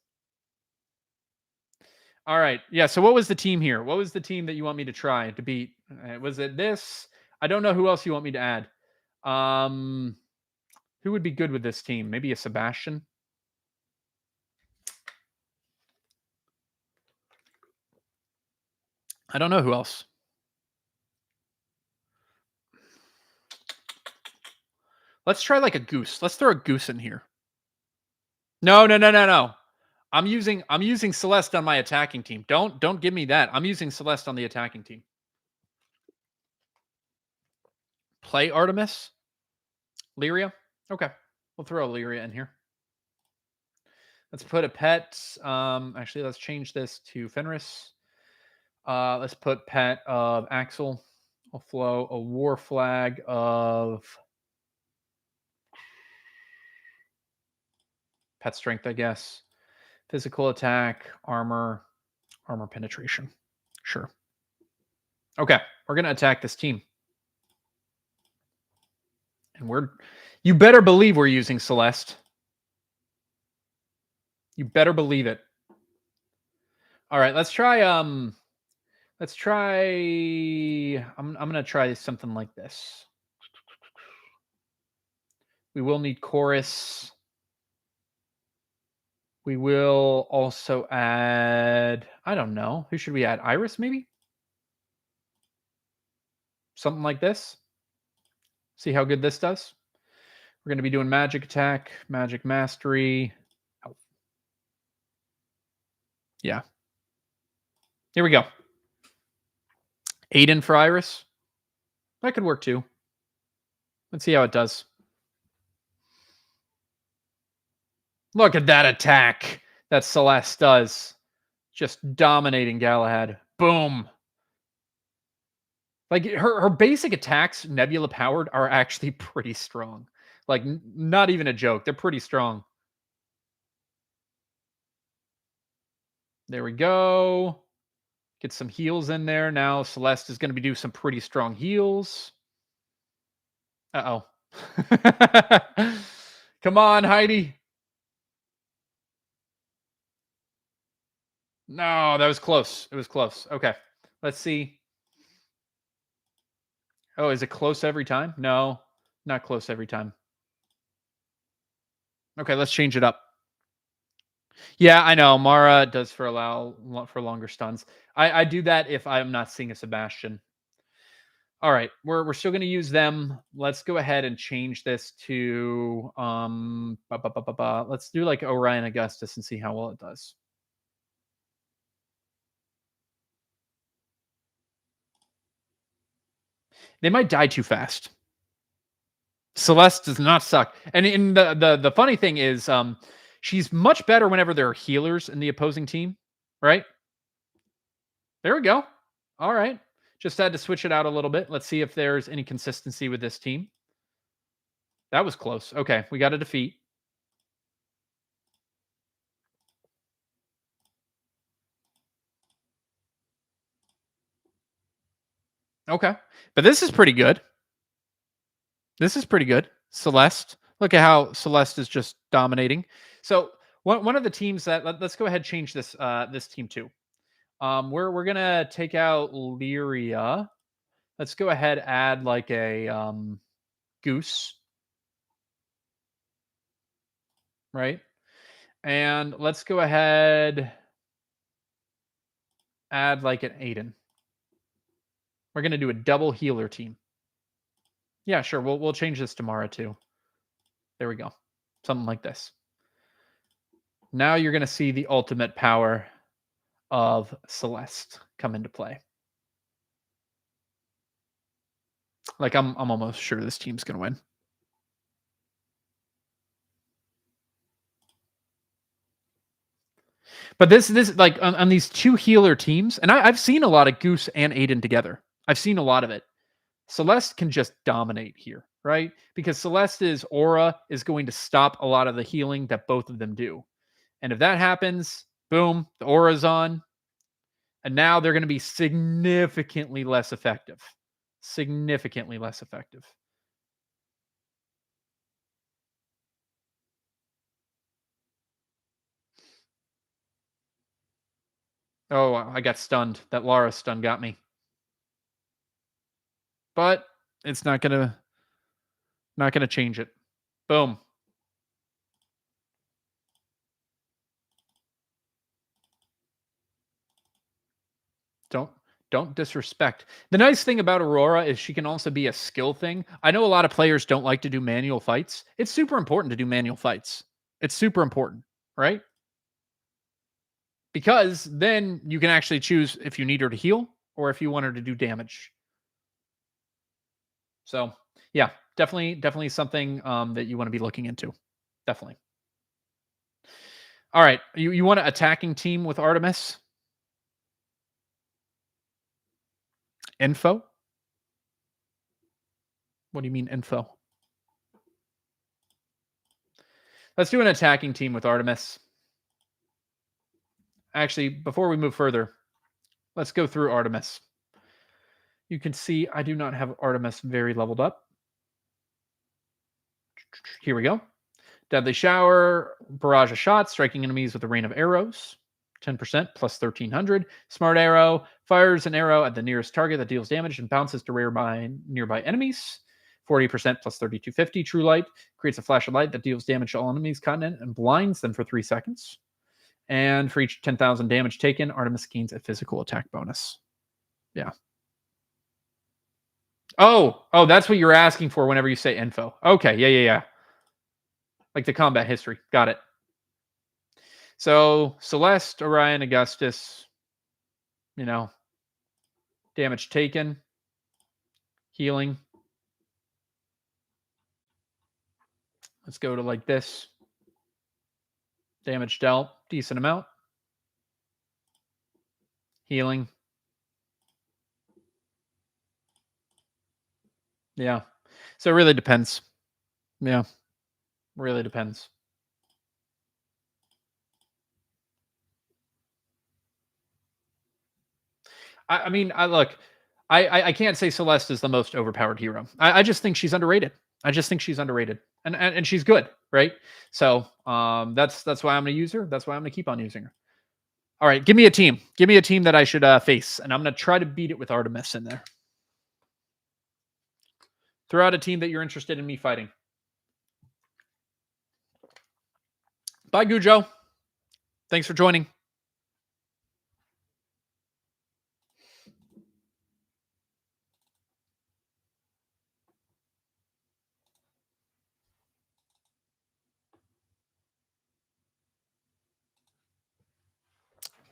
[SPEAKER 1] All right. Yeah. So what was the team here? What was the team that you want me to try to beat? Was it this? I don't know who else you want me to add. Who would be good with this team? Maybe a Sebastian? I don't know who else. Let's try like a goose. Let's throw a goose in here. No, no, no, no, no. I'm using Celeste on my attacking team. Don't give me that. I'm using Celeste on the attacking team. Play Artemis? Lyria? Okay. We'll throw Lyria in here. Let's put a pet. Actually, let's change this to Fenris. Let's put pet of Axel. I'll flow a war flag of pet strength, I guess. Physical attack, armor penetration. Sure. Okay, we're gonna attack this team. And you better believe we're using Celeste. You better believe it. All right, let's try I'm gonna try something like this. We will need chorus. We will also add, I don't know, who should we add? Iris, maybe? Something like this. See how good this does. We're going to be doing magic attack, magic mastery. Oh. Yeah. Here we go. Aiden for Iris. That could work too. Let's see how it does. Look at that attack that Celeste does. Just dominating Galahad. Boom. Like her basic attacks, Nebula powered, are actually pretty strong. Like not even a joke. They're pretty strong. There we go. Get some heals in there. Now Celeste is going to be doing some pretty strong heals. Uh-oh. Come on, Heidi. No, that was close. It was close. Okay. Let's see. Oh, is it close every time? No, not close every time. Okay, let's change it up. Yeah, I know. Mara does allow for longer stuns. I do that if I'm not seeing a Sebastian. All right, we're still going to use them. Let's go ahead and change this to let's do like Orion Augustus and see how well it does. They might die too fast. Celeste does not suck. And in the funny thing is she's much better whenever there are healers in the opposing team, right? There we go. All right. Just had to switch it out a little bit. Let's see if there's any consistency with this team. That was close. Okay, we got a defeat. Okay. But this is pretty good. This is pretty good. Celeste. Look at how Celeste is just dominating. So one of the teams that let's go ahead and change this this team too. We're gonna take out Lyria. Let's go ahead add like a goose. Right? And let's go ahead add like an Aiden. We're gonna do a double healer team. Yeah, sure. We'll change this tomorrow too. There we go. Something like this. Now you're gonna see the ultimate power of Celeste come into play. Like I'm almost sure this team's gonna win. But this like on these two healer teams, and I've seen a lot of Goose and Aiden together. I've seen a lot of it. Celeste can just dominate here, right? Because Celeste's aura is going to stop a lot of the healing that both of them do. And if that happens, boom, the aura's on. And now they're going to be significantly less effective. Significantly less effective. Oh, I got stunned. That Lara stun got me. But it's not gonna change it. Boom. Don't Don't disrespect. The nice thing about Aurora is she can also be a skill thing. I know a lot of players don't like to do manual fights. It's super important to do manual fights. It's super important, right? Because then you can actually choose if you need her to heal or if you want her to do damage. So, yeah, definitely something that you want to be looking into. Definitely. All right, you want an attacking team with Artemis? Info? What do you mean info? Let's do an attacking team with Artemis. Actually, before we move further, let's go through Artemis. You can see I do not have Artemis very leveled up. Here we go. Deadly Shower, barrage of shots, striking enemies with a rain of arrows. 10% plus 1300. Smart Arrow fires an arrow at the nearest target that deals damage and bounces to nearby enemies. 40% plus 3250. True Light creates a flash of light that deals damage to all enemies continent and blinds them for 3 seconds. And for each 10,000 damage taken, Artemis gains a physical attack bonus. Yeah. Oh, that's what you're asking for whenever you say info. Okay, yeah. Like the combat history. Got it. So Celeste, Orion, Augustus, damage taken, healing. Let's go to like this. Damage dealt, decent amount. Healing. Yeah. So it really depends. Yeah. Really depends. I mean, I can't say Celeste is the most overpowered hero. I just think she's underrated. And she's good, right? So that's why I'm gonna use her. That's why I'm gonna keep on using her. All right, give me a team. Give me a team that I should face, and I'm gonna try to beat it with Artemis in there. Throw out a team that you're interested in me fighting. Bye, Gujo. Thanks for joining.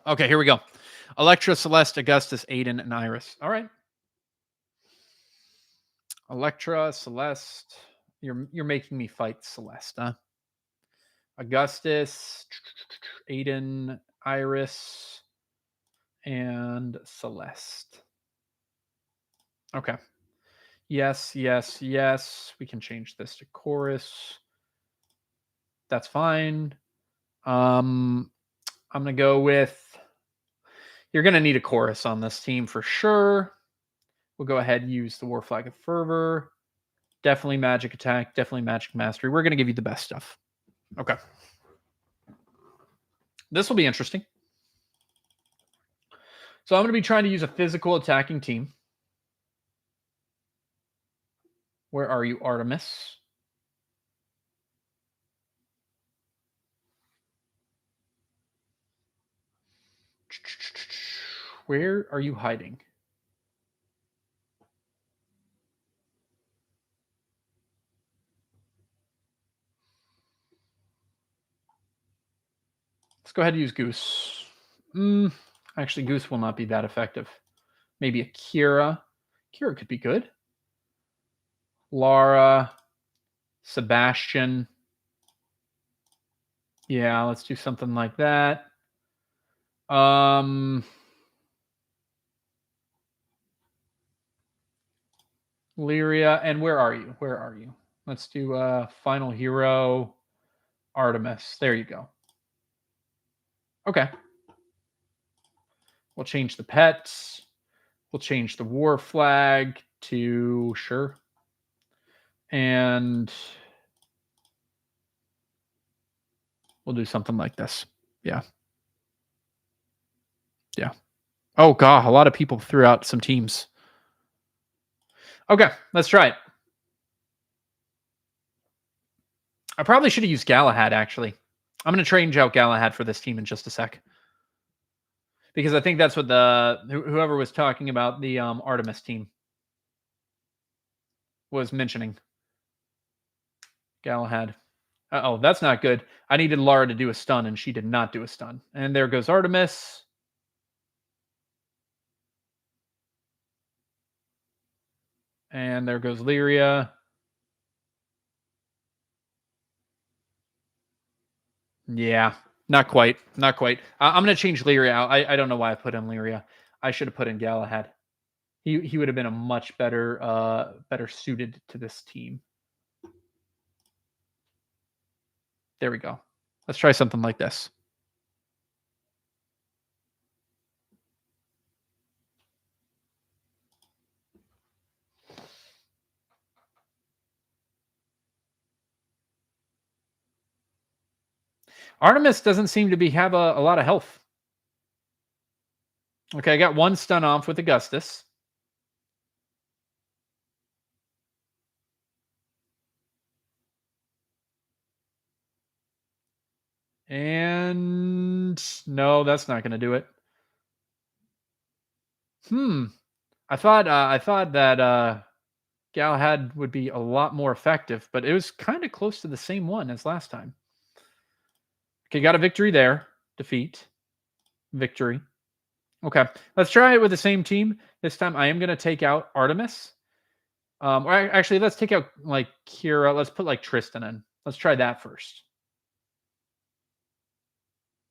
[SPEAKER 1] Okay, here we go. Electra, Celeste, Augustus, Aiden, and Iris. All right. Electra, Celeste. You're making me fight Celeste, huh? Augustus, Aiden, Iris, and Celeste. Okay. Yes. We can change this to chorus. That's fine. I'm gonna go with. You're gonna need a chorus on this team for sure. We'll go ahead and use the War Flag of Fervor. Definitely Magic Attack. Definitely Magic Mastery. We're gonna give you the best stuff. Okay. This will be interesting. So I'm going to be trying to use a physical attacking team. Where are you, Artemis? Where are you hiding? Let's go ahead and use Goose. Actually, Goose will not be that effective. Maybe a Kira. Kira could be good. Lara. Sebastian. Yeah, let's do something like that. Lyria. And where are you? Let's do Final Hero. Artemis. There you go. Okay. We'll change the pets. We'll change the war flag to sure. And we'll do something like this. Yeah. Oh, God. A lot of people threw out some teams. Okay. Let's try it. I probably should have used Galahad, actually. I'm going to change out Galahad for this team in just a sec. Because I think that's what the whoever was talking about the Artemis team was mentioning. Galahad. Oh, that's not good. I needed Lara to do a stun, and she did not do a stun. And there goes Artemis. And there goes Lyria. Yeah, not quite. Not quite. I'm going to change Lyria out. I don't know why I put in Lyria. I should have put in Galahad. He would have been a much better suited to this team. There we go. Let's try something like this. Artemis doesn't seem to have a lot of health. Okay, I got one stun off with Augustus. And no, that's not going to do it. I thought that Galahad would be a lot more effective, but it was kind of close to the same one as last time. Okay, got a victory there. Defeat. Victory. Okay, let's try it with the same team. This time I am going to take out Artemis. Or actually, let's take out like Kira. Let's put like Tristan in. Let's try that first.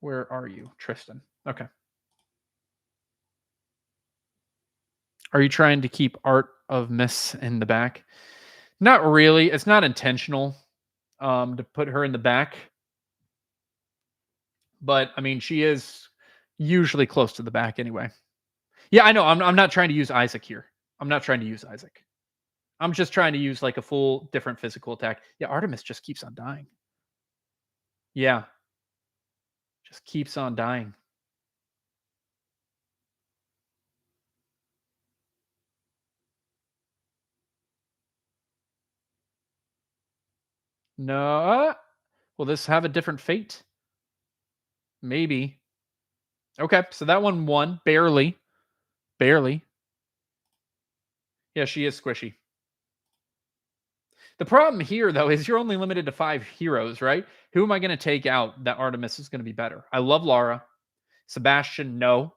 [SPEAKER 1] Where are you, Tristan? Okay. Are you trying to keep Art of Miss in the back? Not really. It's not intentional to put her in the back. But I mean, she is usually close to the back anyway. Yeah, I know. I'm not trying to use Isaac here. I'm not trying to use Isaac. I'm just trying to use like a full different physical attack. Yeah, Artemis just keeps on dying. Yeah. Just keeps on dying. No. Will this have a different fate? Maybe. Okay, so that one won. Barely. Barely. Yeah, she is squishy. The problem here, though, is you're only limited to 5 heroes, right? Who am I going to take out that Artemis is going to be better? I love Lara. Sebastian, no.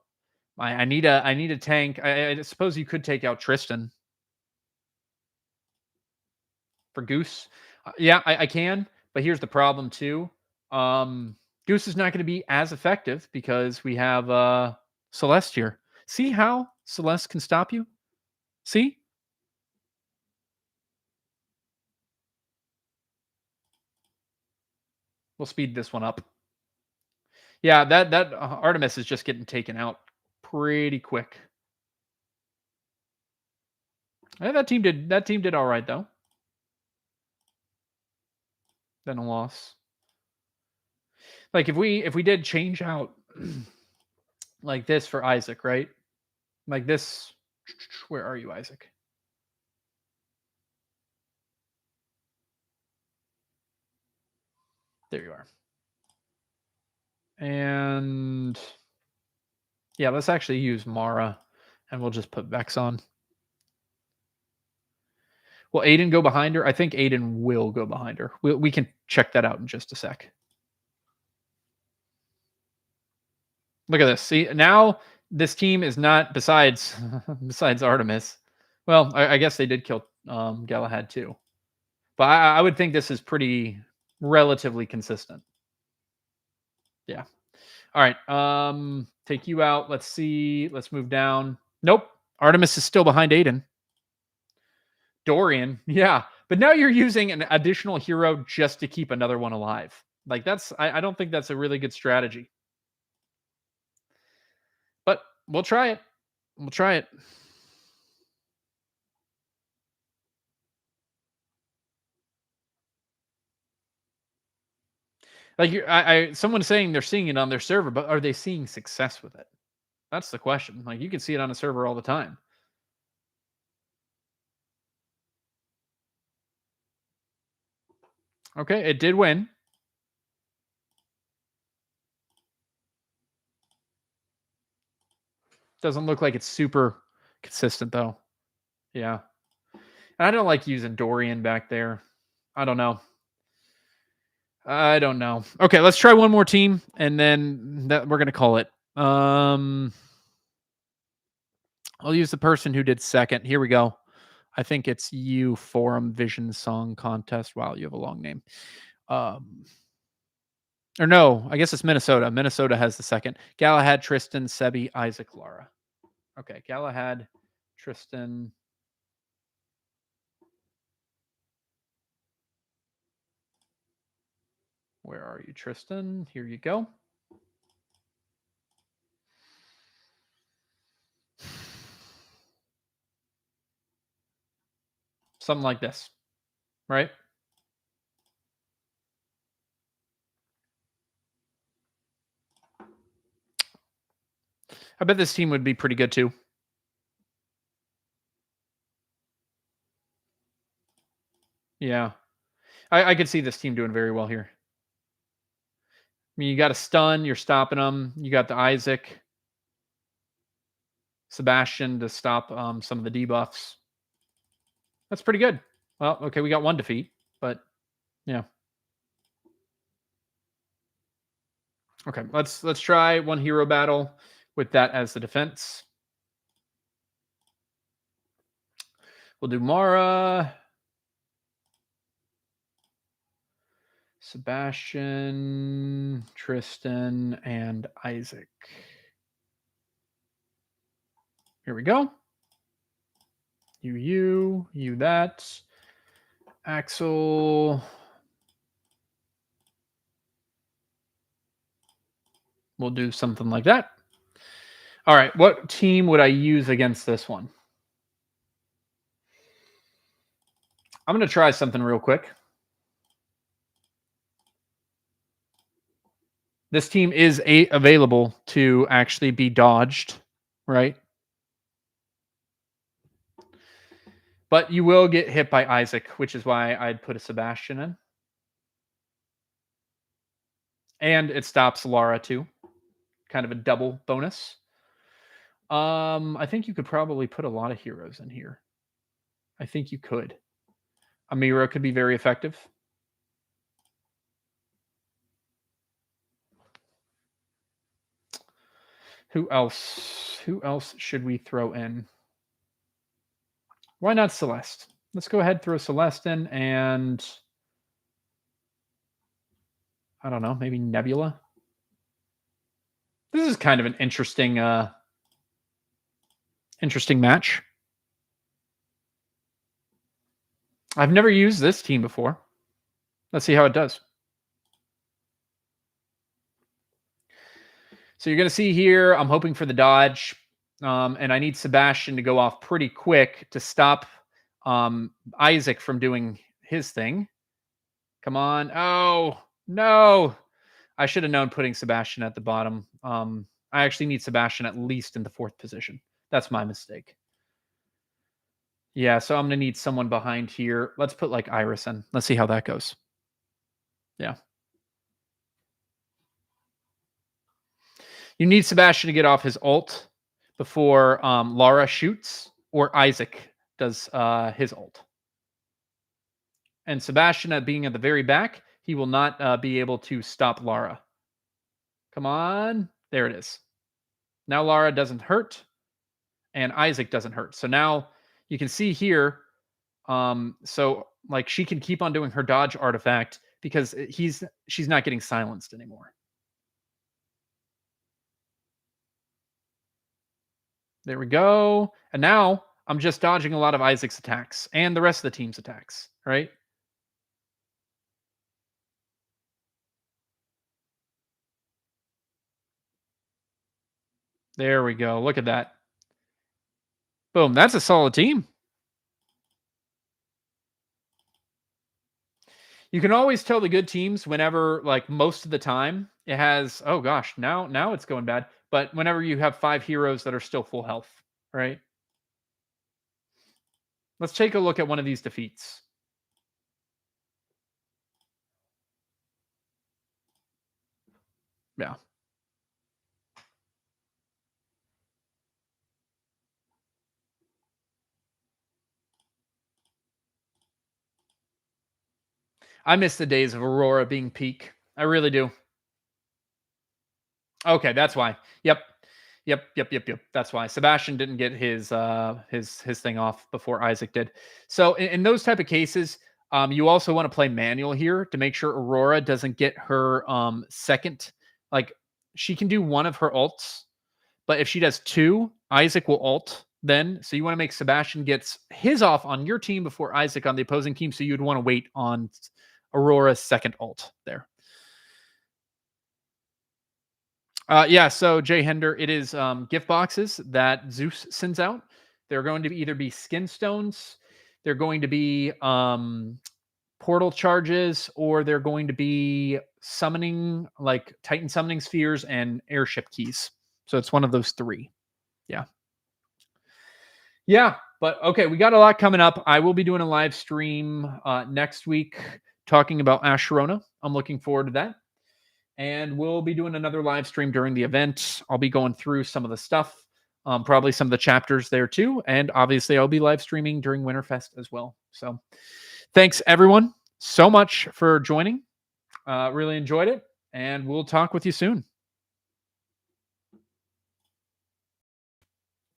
[SPEAKER 1] I need a tank. I suppose you could take out Tristan for Goose. Yeah, I can, but here's the problem too. Goose is not going to be as effective because we have Celeste here. See how Celeste can stop you? See? We'll speed this one up. Yeah, that Artemis is just getting taken out pretty quick. That team did all right though. Then a loss. Like if we did change out like this for Isaac, right? Like this. Where are you, Isaac? There you are. And yeah, let's actually use Mara and we'll just put Vex on. Will Aiden go behind her? I think Aiden will go behind her. We can check that out in just a sec. Look at this. See, now this team is not besides Artemis. Well, I guess they did kill Galahad too. But I would think this is pretty relatively consistent. Yeah. All right. Take you out. Let's see. Let's move down. Nope. Artemis is still behind Aiden. Dorian. Yeah. But now you're using an additional hero just to keep another one alive. Like I don't think that's a really good strategy. But we'll try it. We'll try it. Like someone's saying they're seeing it on their server, but are they seeing success with it? That's the question. Like you can see it on a server all the time. Okay, it did win. Doesn't look like it's super consistent though. Yeah. And I don't like using Dorian back there. I don't know. I don't know. Okay, let's try one more team and then that we're gonna call it. I'll use the person who did second. Here we go. I think it's you, Forum Vision Song Contest. Wow, you have a long name. Um, or no, I guess it's Minnesota. Minnesota has the second. Galahad, Tristan, Sebi, Isaac, Lara. Okay, Galahad, Tristan. Where are you, Tristan? Here you go. Something like this, right? I bet this team would be pretty good too. Yeah. I could see this team doing very well here. I mean, you got a stun, you're stopping them. You got the Isaac, Sebastian to stop some of the debuffs. That's pretty good. Well, okay, we got one defeat, but yeah. Okay, let's try one hero battle with that as the defense. We'll do Mara, Sebastian, Tristan, and Isaac. Here we go. You that. Axel. We'll do something like that. All right, what team would I use against this one? I'm going to try something real quick. This team is available to actually be dodged, right? But you will get hit by Isaac, which is why I'd put a Sebastian in. And it stops Lara too. Kind of a double bonus. I think you could probably put a lot of heroes in here. I think you could. Amira could be very effective. Who else? Who else should we throw in? Why not Celeste? Let's go ahead and throw Celeste in and I don't know, maybe Nebula. This is kind of an interesting match. I've never used this team before. Let's see how it does. So you're going to see here, I'm hoping for the dodge. And I need Sebastian to go off pretty quick to stop Isaac from doing his thing. Come on. Oh, no. I should have known putting Sebastian at the bottom. I actually need Sebastian at least in the 4th position. That's my mistake. Yeah, so I'm going to need someone behind here. Let's put like Iris in. Let's see how that goes. Yeah. You need Sebastian to get off his ult before Lara shoots or Isaac does his ult. And Sebastian, being at the very back, he will not be able to stop Lara. Come on. There it is. Now Lara doesn't hurt and Isaac doesn't hurt. So now you can see here, so like she can keep on doing her dodge artifact because she's not getting silenced anymore. There we go. And now I'm just dodging a lot of Isaac's attacks and the rest of the team's attacks, right? There we go. Look at that. Boom. That's a solid team. You can always tell the good teams whenever, like most of the time, it has, oh gosh, now it's going bad. But whenever you have 5 heroes that are still full health, right? Let's take a look at one of these defeats. Yeah. I miss the days of Aurora being peak. I really do. Okay, that's why. Yep. Yep. That's why Sebastian didn't get his thing off before Isaac did. So in those type of cases, you also want to play manual here to make sure Aurora doesn't get her second. Like she can do one of her ults, but if she does two, Isaac will ult then. So you want to make Sebastian gets his off on your team before Isaac on the opposing team. So you'd want to wait on Aurora's second ult there. Yeah, so Jay Hender, it is gift boxes that Zeus sends out. They're going to either be skin stones, they're going to be portal charges, or they're going to be summoning, like Titan summoning spheres and airship keys. So it's one of those three. Yeah. Yeah, but okay, we got a lot coming up. I will be doing a live stream next week talking about Asherona. I'm looking forward to that. And we'll be doing another live stream during the event. I'll be going through some of the stuff, probably some of the chapters there too. And obviously, I'll be live streaming during Winterfest as well. So thanks, everyone, so much for joining. Really enjoyed it. And we'll talk with you soon.